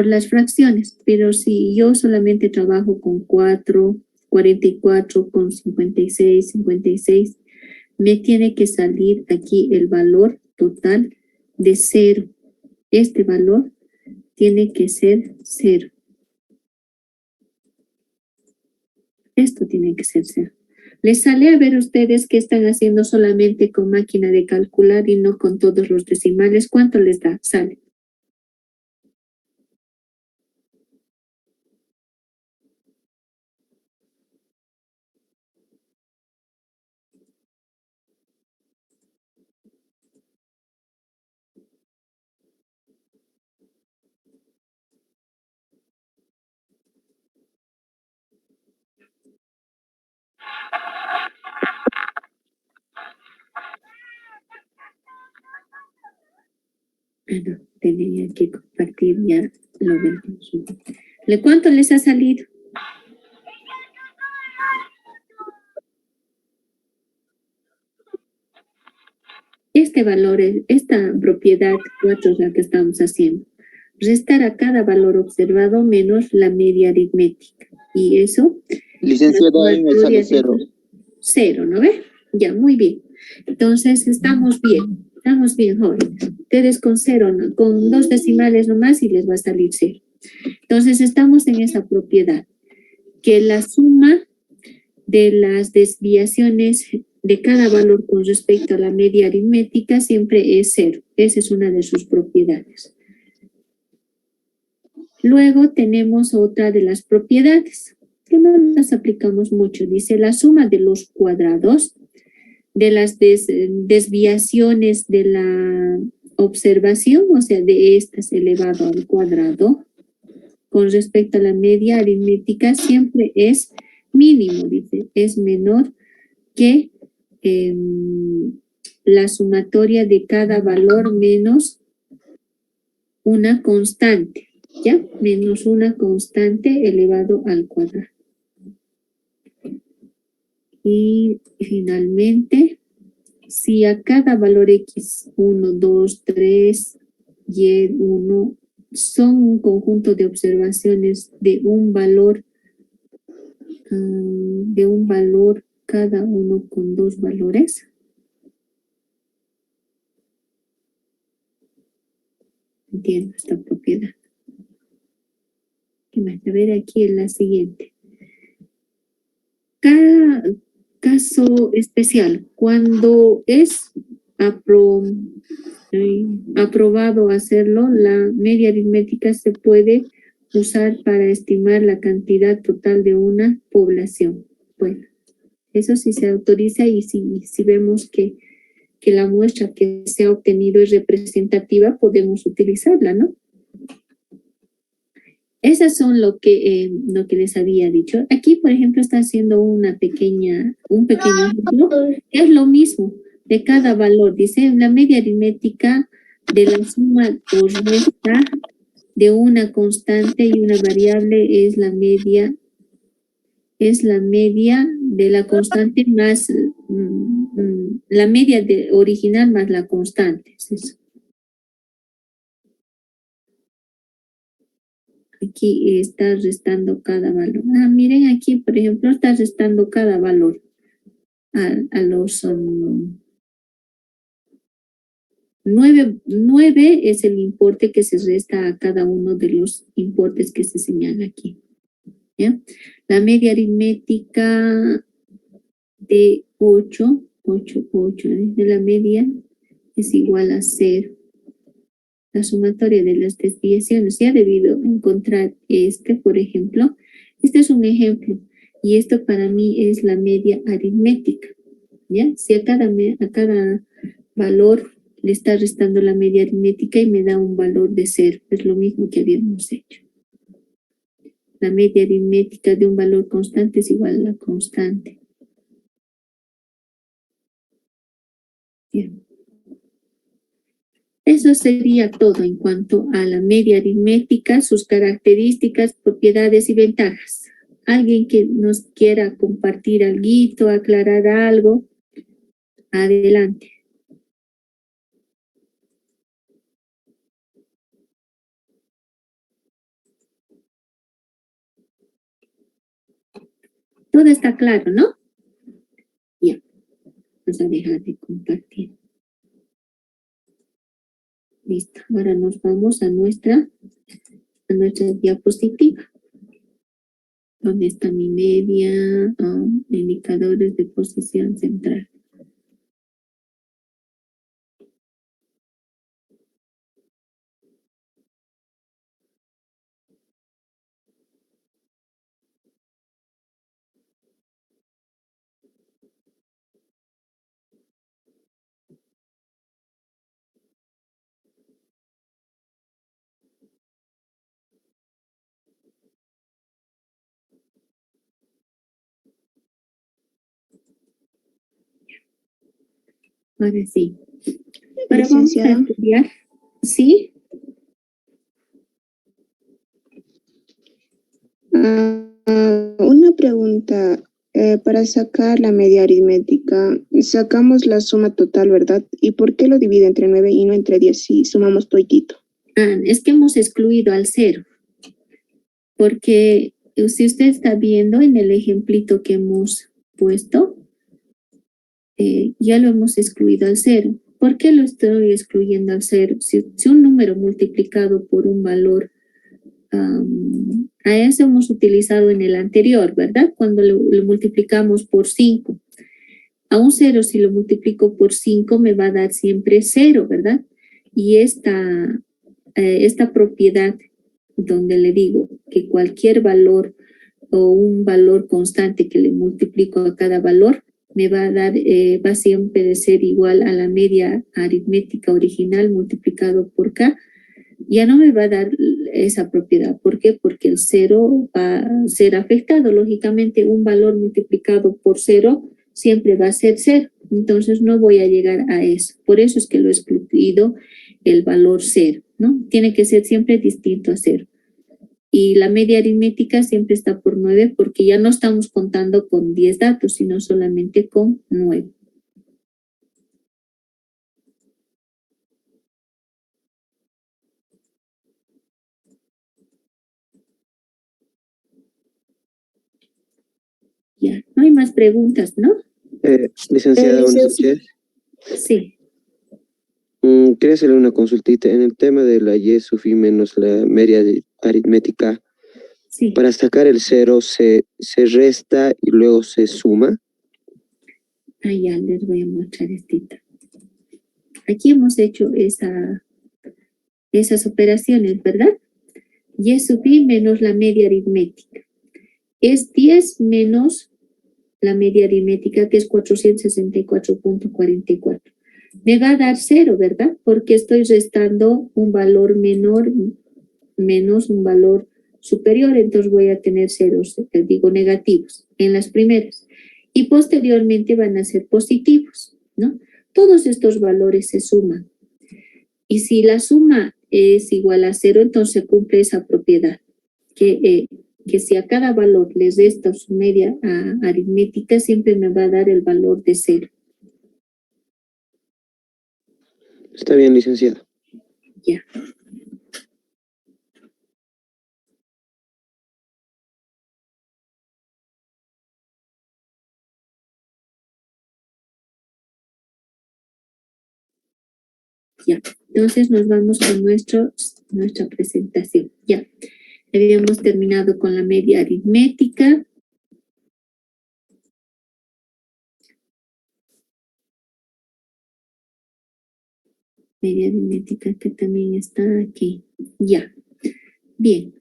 las fracciones, pero si yo solamente trabajo con 4, 44, con 56, 56, me tiene que salir aquí el valor total de 0. Este valor tiene que ser 0. Esto tiene que ser 0. Les sale a ver ustedes que están haciendo solamente con máquina de calcular y no con todos los decimales. ¿Cuánto les da? Sale. No, tenía que compartir ya lo del consumo. ¿Cuánto les ha salido? Este valor, esta propiedad 4 es la que estamos haciendo. Restar a cada valor observado menos la media aritmética. Y eso... Licenciada, ahí me sale 0. 0, ¿no ve? Ya, muy bien. Entonces, estamos bien, jóvenes. Ustedes con 0, ¿no? Con 2 decimales nomás y les va a salir 0. Entonces, estamos en esa propiedad, que la suma de las desviaciones de cada valor con respecto a la media aritmética siempre es 0. Esa es una de sus propiedades. Luego tenemos otra de las propiedades, que no las aplicamos mucho. Dice la suma de los cuadrados de las desviaciones de la observación, o sea, de estas elevado al cuadrado, con respecto a la media aritmética, siempre es mínimo, dice, es menor que la sumatoria de cada valor menos una constante, ¿ya? Menos una constante elevado al cuadrado. Y finalmente, si a cada valor x, 1, 2, 3, y 1, son un conjunto de observaciones de un valor cada uno con 2 valores. Entiendo esta propiedad. ¿Qué más? A ver aquí en la siguiente. Cada caso especial, cuando es aprobado hacerlo, la media aritmética se puede usar para estimar la cantidad total de una población. Bueno, eso sí se autoriza y si vemos que la muestra que se ha obtenido es representativa, podemos utilizarla, ¿no? Esas son lo que les había dicho. Aquí, por ejemplo, está haciendo un pequeño ejemplo. Es lo mismo, de cada valor. Dice, la media aritmética de la suma o resta de una constante y una variable es la media de la constante más la media original más la constante. Es eso. Aquí está restando cada valor. Miren aquí, por ejemplo, está restando cada valor a los 9 es el importe que se resta a cada uno de los importes que se señalan aquí. ¿Ya? La media aritmética de 8 de la media es igual a 0. La sumatoria de las desviaciones. Ya debido encontrar por ejemplo, este es un ejemplo y esto para mí es la media aritmética. ¿Ya? Si a cada valor le está restando la media aritmética y me da un valor de 0, es lo mismo que habíamos hecho. La media aritmética de un valor constante es igual a la constante. Bien. Eso sería todo en cuanto a la media aritmética, sus características, propiedades y ventajas. ¿Alguien que nos quiera compartir algo, aclarar algo? Adelante. Todo está claro, ¿no? Ya. Vamos a dejar de compartir. Listo. Ahora nos vamos a nuestra diapositiva. ¿Dónde está mi media? Indicadores de posición central. Ahora sí. Ahora vamos a estudiar. ¿Sí? Una pregunta. Para sacar la media aritmética, sacamos la suma total, ¿verdad? ¿Y por qué lo divide entre 9 y no entre 10 si sumamos todito? Es que hemos excluido al 0. Porque si usted está viendo en el ejemplito que hemos puesto, ya lo hemos excluido al 0. ¿Por qué lo estoy excluyendo al 0? Si un número multiplicado por un valor, a eso hemos utilizado en el anterior, ¿verdad? Cuando lo multiplicamos por 5. A un 0, si lo multiplico por 5, me va a dar siempre 0, ¿verdad? Y esta propiedad donde le digo que cualquier valor o un valor constante que le multiplico a cada valor me va a dar, va siempre a ser igual a la media aritmética original multiplicado por K. Ya no me va a dar esa propiedad. ¿Por qué? Porque el 0 va a ser afectado. Lógicamente, un valor multiplicado por 0 siempre va a ser 0. Entonces, no voy a llegar a eso. Por eso es que lo he excluido el valor 0, ¿no? Tiene que ser siempre distinto a 0. Y la media aritmética siempre está por 9 porque ya no estamos contando con 10 datos, sino solamente con 9. Ya, no hay más preguntas, ¿no? Licenciada, buenas noches. Sí. Quería hacerle una consultita en el tema de la y sufi menos la media aritmética. Sí. Para sacar el 0 se resta y luego se suma. Ya les voy a mostrar estita. Aquí hemos hecho esas operaciones, ¿verdad? Y sufi menos la media aritmética. Es 10 menos la media aritmética, que es 464.44. Me va a dar 0, ¿verdad? Porque estoy restando un valor menor menos un valor superior, entonces voy a tener ceros, negativos en las primeras. Y posteriormente van a ser positivos, ¿no? todos estos valores se suman. Y si la suma es igual a 0, entonces cumple esa propiedad, que si a cada valor les resto su media aritmética, siempre me va a dar el valor de 0. Está bien, licenciada. Ya. Ya, entonces nos vamos con nuestra presentación. Ya, habíamos terminado con la media aritmética. Media aritmética que también está aquí. Ya, bien.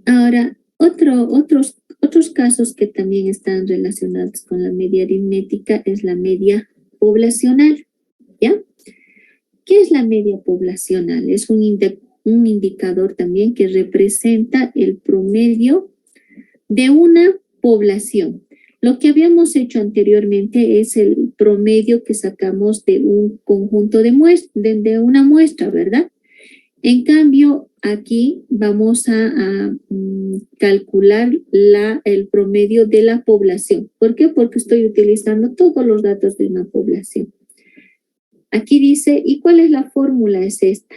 Ahora, otros casos que también están relacionados con la media aritmética es la media poblacional. ¿Ya? ¿Qué es la media poblacional? Es un indicador también que representa el promedio de una población. Lo que habíamos hecho anteriormente es el promedio que sacamos de un conjunto de una muestra, ¿verdad? En cambio, aquí vamos a calcular el promedio de la población. ¿Por qué? Porque estoy utilizando todos los datos de una población. Aquí dice, ¿y cuál es la fórmula? Es esta.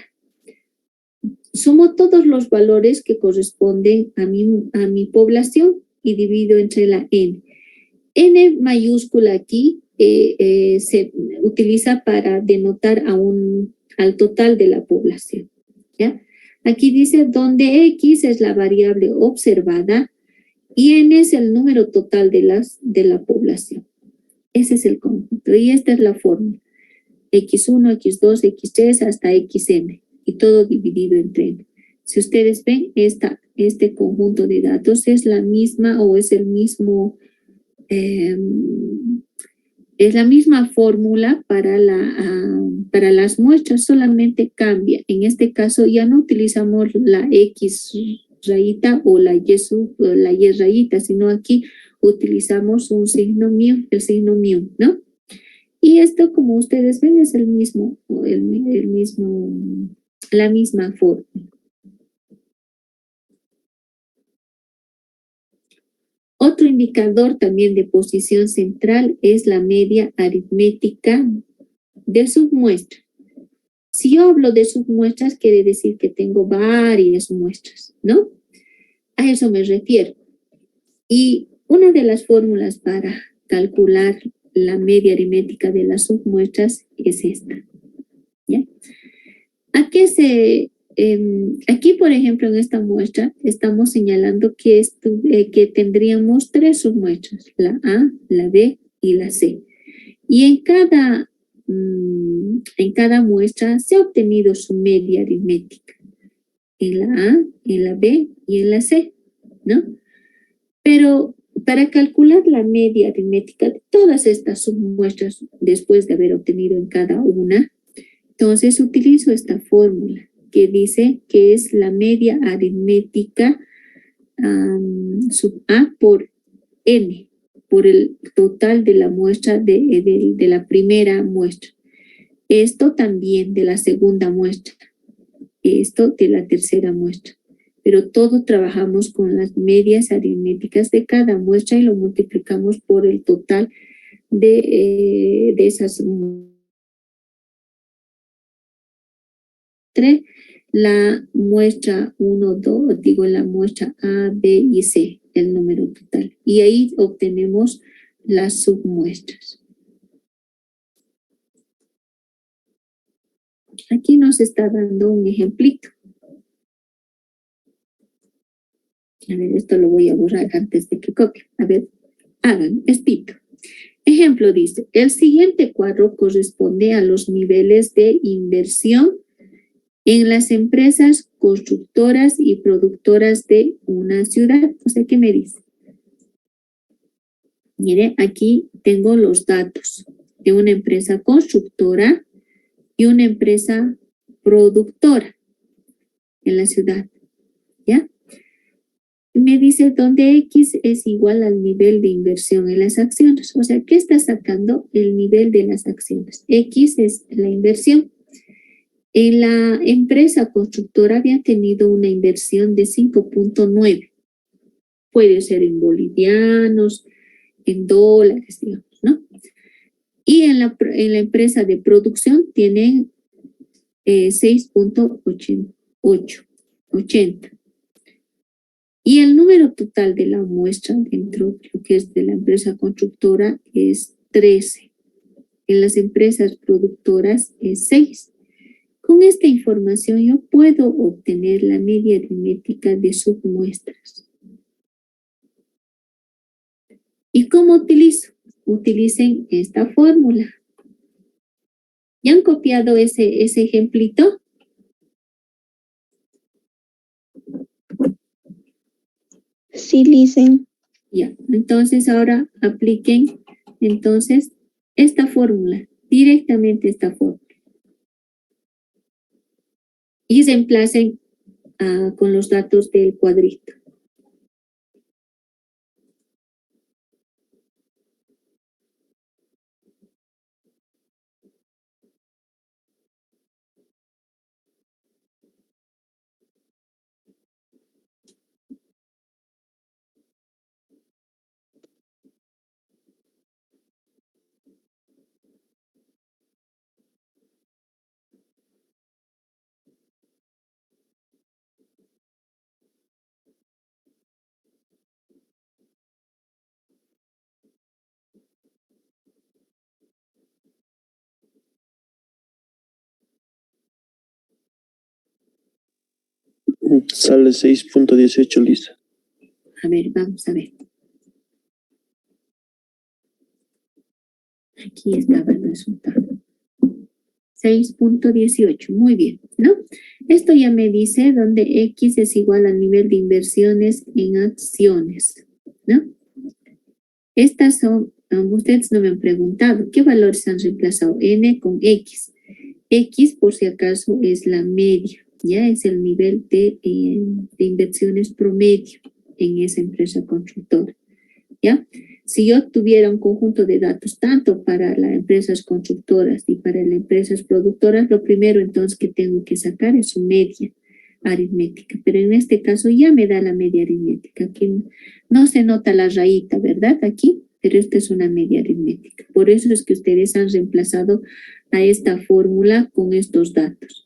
Sumo todos los valores que corresponden a mi población y divido entre la n. N mayúscula aquí se utiliza para denotar al total de la población. ¿Ya? Aquí dice donde x es la variable observada y n es el número total de la población. Ese es el conjunto y esta es la fórmula. X1, X2, X3 hasta XN y todo dividido entre n. Si ustedes ven, este conjunto de datos es la misma o es el mismo, es la misma fórmula para las muestras, solamente cambia. En este caso ya no utilizamos la X rayita o la Y rayita, sino aquí utilizamos un signo mu, el signo mu, ¿no? Y esto, como ustedes ven, es la misma fórmula. Otro indicador también de posición central es la media aritmética de submuestra. Si yo hablo de submuestras, quiere decir que tengo varias muestras, ¿no? A eso me refiero. Y una de las fórmulas para calcular la media aritmética de las submuestras es esta. ¿Ya? Aquí, por ejemplo, en esta muestra, estamos señalando que tendríamos 3 submuestras, la A, la B y la C. Y en cada muestra se ha obtenido su media aritmética. En la A, en la B y en la C, ¿no? Pero para calcular la media aritmética de todas estas submuestras, después de haber obtenido en cada una, entonces utilizo esta fórmula que dice que es la media aritmética sub A por N, por el total de la muestra de la primera muestra. Esto también de la segunda muestra. Esto de la tercera muestra. Pero todo trabajamos con las medias aritméticas de cada muestra y lo multiplicamos por el total de esas la muestra 1, 2, la muestra A, B y C, el número total. Y ahí obtenemos las submuestras. Aquí nos está dando un ejemplito. A ver, esto lo voy a borrar antes de que copie. A ver, hagan estito. Ejemplo dice, el siguiente cuadro corresponde a los niveles de inversión en las empresas constructoras y productoras de una ciudad. O sea, ¿qué me dice? Mire, aquí tengo los datos de una empresa constructora y una empresa productora en la ciudad, ¿ya? me dice donde X es igual al nivel de inversión en las acciones. O sea, ¿qué está sacando? El nivel de las acciones. X es la inversión. En la empresa constructora había tenido una inversión de 5.9. Puede ser en bolivianos, en dólares, digamos, ¿no? Y en la empresa de producción tienen 6.80. Y el número total de la muestra dentro de lo que es de la empresa constructora es 13. En las empresas productoras es 6. Con esta información yo puedo obtener la media aritmética de submuestras. ¿Y cómo utilizo? Utilicen esta fórmula. ¿Ya han copiado ese ejemplito? Sí, Licen. Ya, entonces ahora apliquen entonces esta fórmula, directamente esta fórmula. Y reemplacen con los datos del cuadrito. Sale 6.18, Lisa. A ver, vamos a ver. Aquí estaba el resultado. 6.18, muy bien, ¿no? Esto ya me dice donde X es igual al nivel de inversiones en acciones, ¿no? Estas son, ustedes no me han preguntado, ¿qué valores han reemplazado? N con X. X, por si acaso, es la media, ya es el nivel de inversiones promedio en esa empresa constructora, ¿ya? Si yo tuviera un conjunto de datos tanto para las empresas constructoras y para las empresas productoras, lo primero entonces que tengo que sacar es su media aritmética. Pero en este caso ya me da la media aritmética. Aquí no se nota la rayita, ¿verdad? Aquí, pero esta es una media aritmética. Por eso es que ustedes han reemplazado a esta fórmula con estos datos.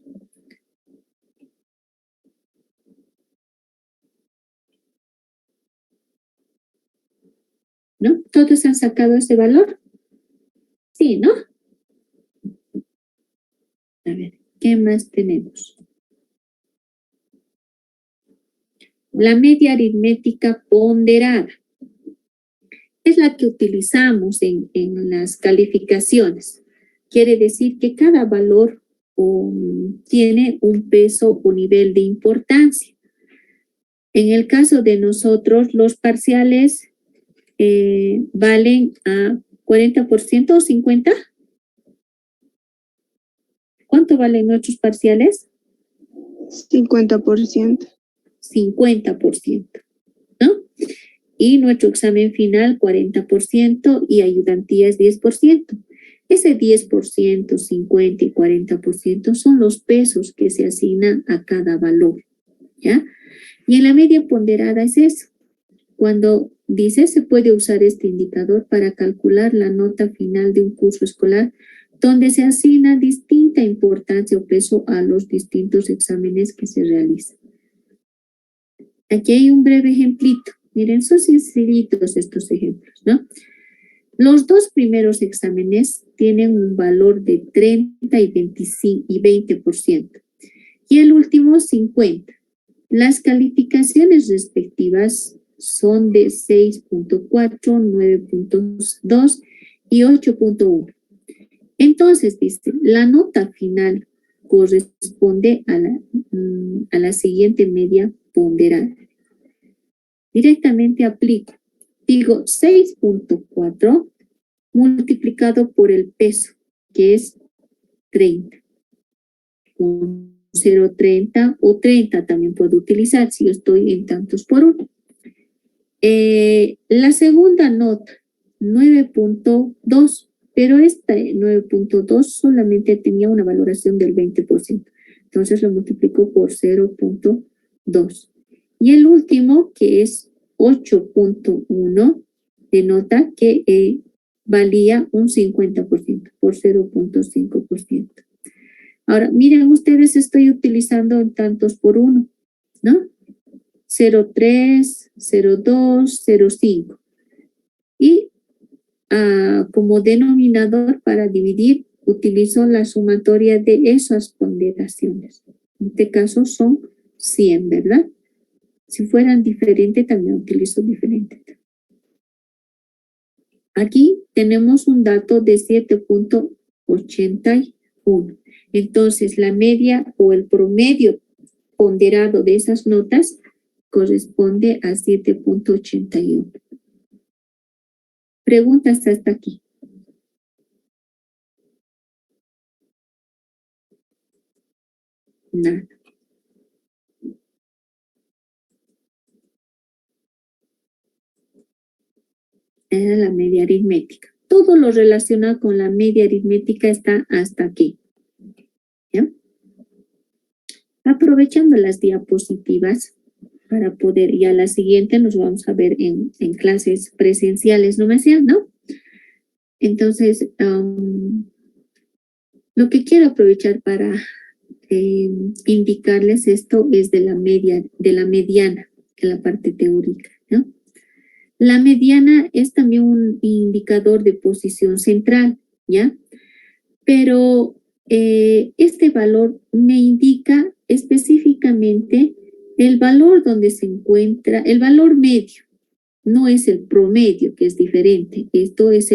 ¿No? ¿Todos han sacado ese valor? Sí, ¿no? A ver, ¿qué más tenemos? La media aritmética ponderada es la que utilizamos en las calificaciones. Quiere decir que cada valor tiene un peso o nivel de importancia. En el caso de nosotros, los parciales valen a 40% o 50%. ¿Cuánto valen nuestros parciales? 50%. 50%, ¿no? Y nuestro examen final 40% y ayudantías 10%. Ese 10%, 50% y 40% son los pesos que se asignan a cada valor, ¿ya? Y en la media ponderada es eso. Cuando dice se puede usar este indicador para calcular la nota final de un curso escolar donde se asigna distinta importancia o peso a los distintos exámenes que se realizan. Aquí hay un breve ejemplito. Miren, son sencillitos estos ejemplos, ¿no? Los dos primeros exámenes tienen un valor de 30 y 20%. Y el último, 50%. Las calificaciones respectivas son de 6.4, 9.2 y 8.1. Entonces, dice, la nota final corresponde a la siguiente media ponderada. Directamente aplico. Digo 6.4 multiplicado por el peso, que es 30. Con 0.30 o 30 también puedo utilizar si yo estoy en tantos por uno. La segunda nota, 9.2, pero esta 9.2 solamente tenía una valoración del 20%. Entonces lo multiplicó por 0.2. Y el último, que es 8.1, denota que valía un 50% por 0.5%. Ahora, miren ustedes, estoy utilizando en tantos por uno, ¿no? 0.3, 0.2, 0.5. Y como denominador para dividir, utilizo la sumatoria de esas ponderaciones. En este caso son 100, ¿verdad? Si fueran diferentes, también utilizo diferente. Aquí tenemos un dato de 7.81. Entonces, la media o el promedio ponderado de esas notas corresponde a 7.81. Preguntas hasta aquí. Nada. Era la media aritmética. Todo lo relacionado con la media aritmética está hasta aquí. ¿Ya? Aprovechando las diapositivas para poder, ya la siguiente nos vamos a ver en clases presenciales, ¿no me decían, no? Entonces, lo que quiero aprovechar para indicarles esto es de la mediana, en la parte teórica, ¿no? La mediana es también un indicador de posición central, ¿ya? Pero este valor me indica específicamente el valor donde se encuentra, el valor medio, no es el promedio, que es diferente. Esto es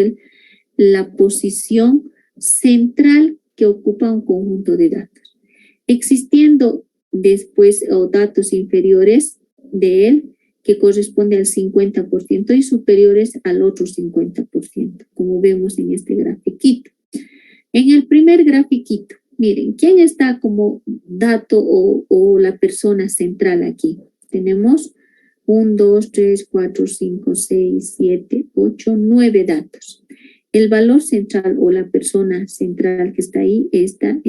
la posición central que ocupa un conjunto de datos. Existiendo después o datos inferiores de él, que corresponde al 50% y superiores al otro 50%, como vemos en este grafiquito. En el primer grafiquito, miren, ¿quién está como dato o la persona central aquí? Tenemos 1, 2, 3, 4, 5, 6, 7, 8, 9 datos. El valor central o la persona central que está ahí, esta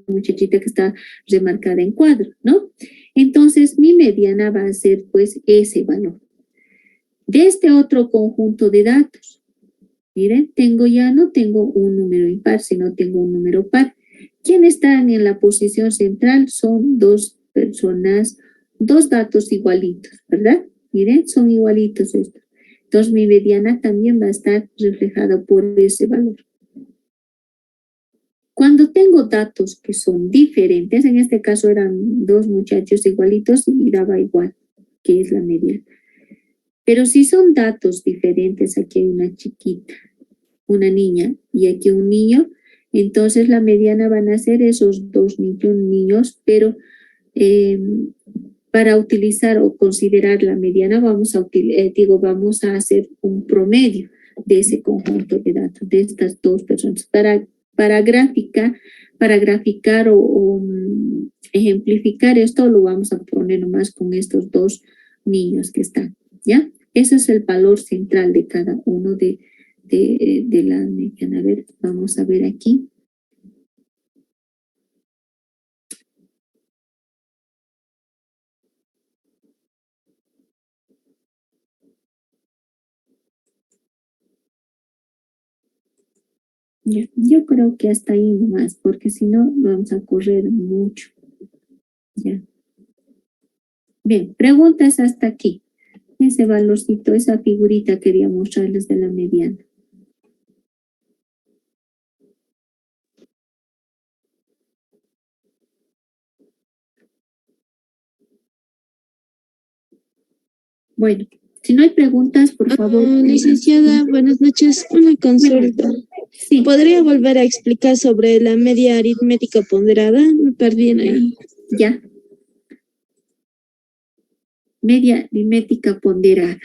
muchachita que está remarcada en cuadro, ¿no? Entonces, mi mediana va a ser, pues, ese valor. De este otro conjunto de datos, miren, no tengo un número impar, sino tengo un número par. ¿Quiénes están en la posición central? Son dos personas, dos datos igualitos, ¿verdad? Miren, son igualitos estos. Entonces, mi mediana también va a estar reflejada por ese valor. Cuando tengo datos que son diferentes, en este caso eran dos muchachos igualitos y daba igual, que es la mediana. Pero si son datos diferentes, aquí hay una chiquita, una niña, y aquí un niño, entonces la mediana van a ser esos dos niños, pero para utilizar o considerar la mediana vamos a hacer un promedio de ese conjunto de datos, de estas dos personas. Para graficar o ejemplificar esto, lo vamos a poner nomás con estos dos niños que están, ¿ya? Ese es el valor central de cada uno de la mediana. A ver, vamos a ver aquí. Ya, yo creo que hasta ahí nomás, porque si no vamos a correr mucho. Ya. Bien, preguntas hasta aquí. Ese valorcito, esa figurita quería mostrarles de la mediana. Bueno, si no hay preguntas, por favor. Licenciada, buenas noches. Una consulta. Sí. ¿Podría volver a explicar sobre la media aritmética ponderada? Me perdí en ahí. Ya. Media aritmética ponderada.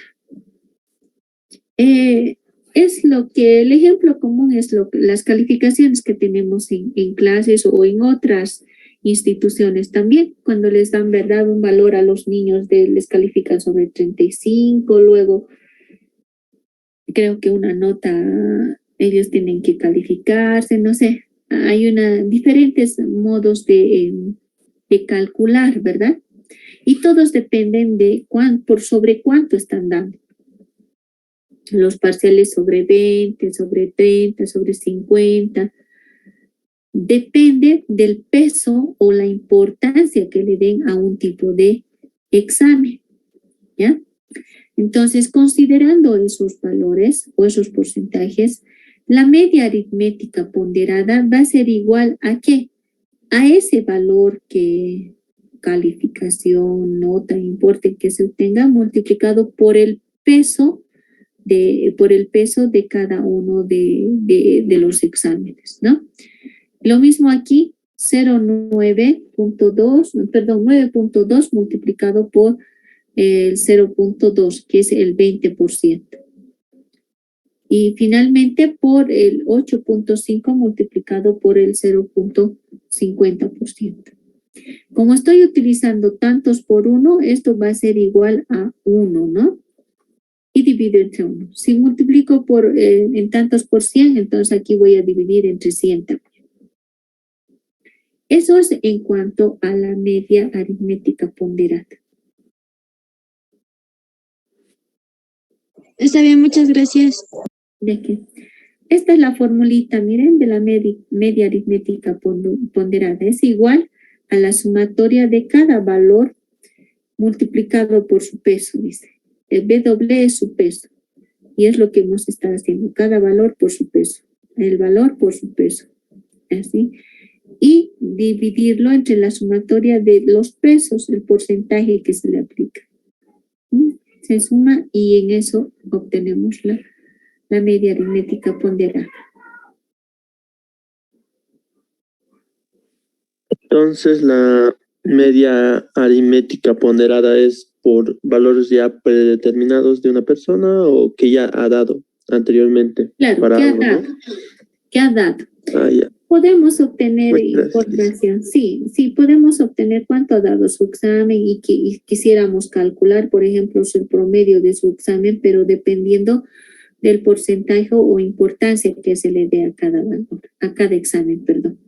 Es el ejemplo común es las calificaciones que tenemos en clases o en otras instituciones también, cuando les dan, ¿verdad?, un valor a los niños, les califican sobre 35, luego creo que una nota, ellos tienen que calificarse, no sé, hay diferentes modos de calcular, ¿verdad? Y todos dependen de sobre cuánto están dando. Los parciales sobre 20, sobre 30, sobre 50. Depende del peso o la importancia que le den a un tipo de examen, ¿ya? Entonces, considerando esos valores o esos porcentajes, la media aritmética ponderada va a ser igual ¿a qué? A ese valor que calificación, nota, importe que se obtenga multiplicado por el peso de cada uno de los exámenes, ¿no? Lo mismo aquí, 9.2 multiplicado por el 0.2, que es el 20%. Y finalmente por el 8.5 multiplicado por el 0.50%. Como estoy utilizando tantos por 1, esto va a ser igual a 1, ¿no? Y divido entre 1. Si multiplico en tantos por 100, entonces aquí voy a dividir entre 100 también. Eso es en cuanto a la media aritmética ponderada. Está bien, muchas gracias. ¿De qué? Esta es la formulita, miren, de la media aritmética ponderada. Es igual a la sumatoria de cada valor multiplicado por su peso, dice. El W es su peso. Y es lo que hemos estado haciendo. Cada valor por su peso. El valor por su peso. Así. Y dividirlo entre la sumatoria de los pesos, el porcentaje que se le aplica. Se suma y en eso obtenemos la media aritmética ponderada. Entonces, la media aritmética ponderada es por valores ya predeterminados de una persona o que ya ha dado anteriormente. Claro, para ¿qué ha algo, dado? ¿no? ¿Qué ha dado? Ah, ya. Podemos obtener Muestras, información, sí, podemos obtener cuánto ha dado su examen y quisiéramos calcular, por ejemplo, el promedio de su examen, pero dependiendo del porcentaje o importancia que se le dé a cada examen, perdón.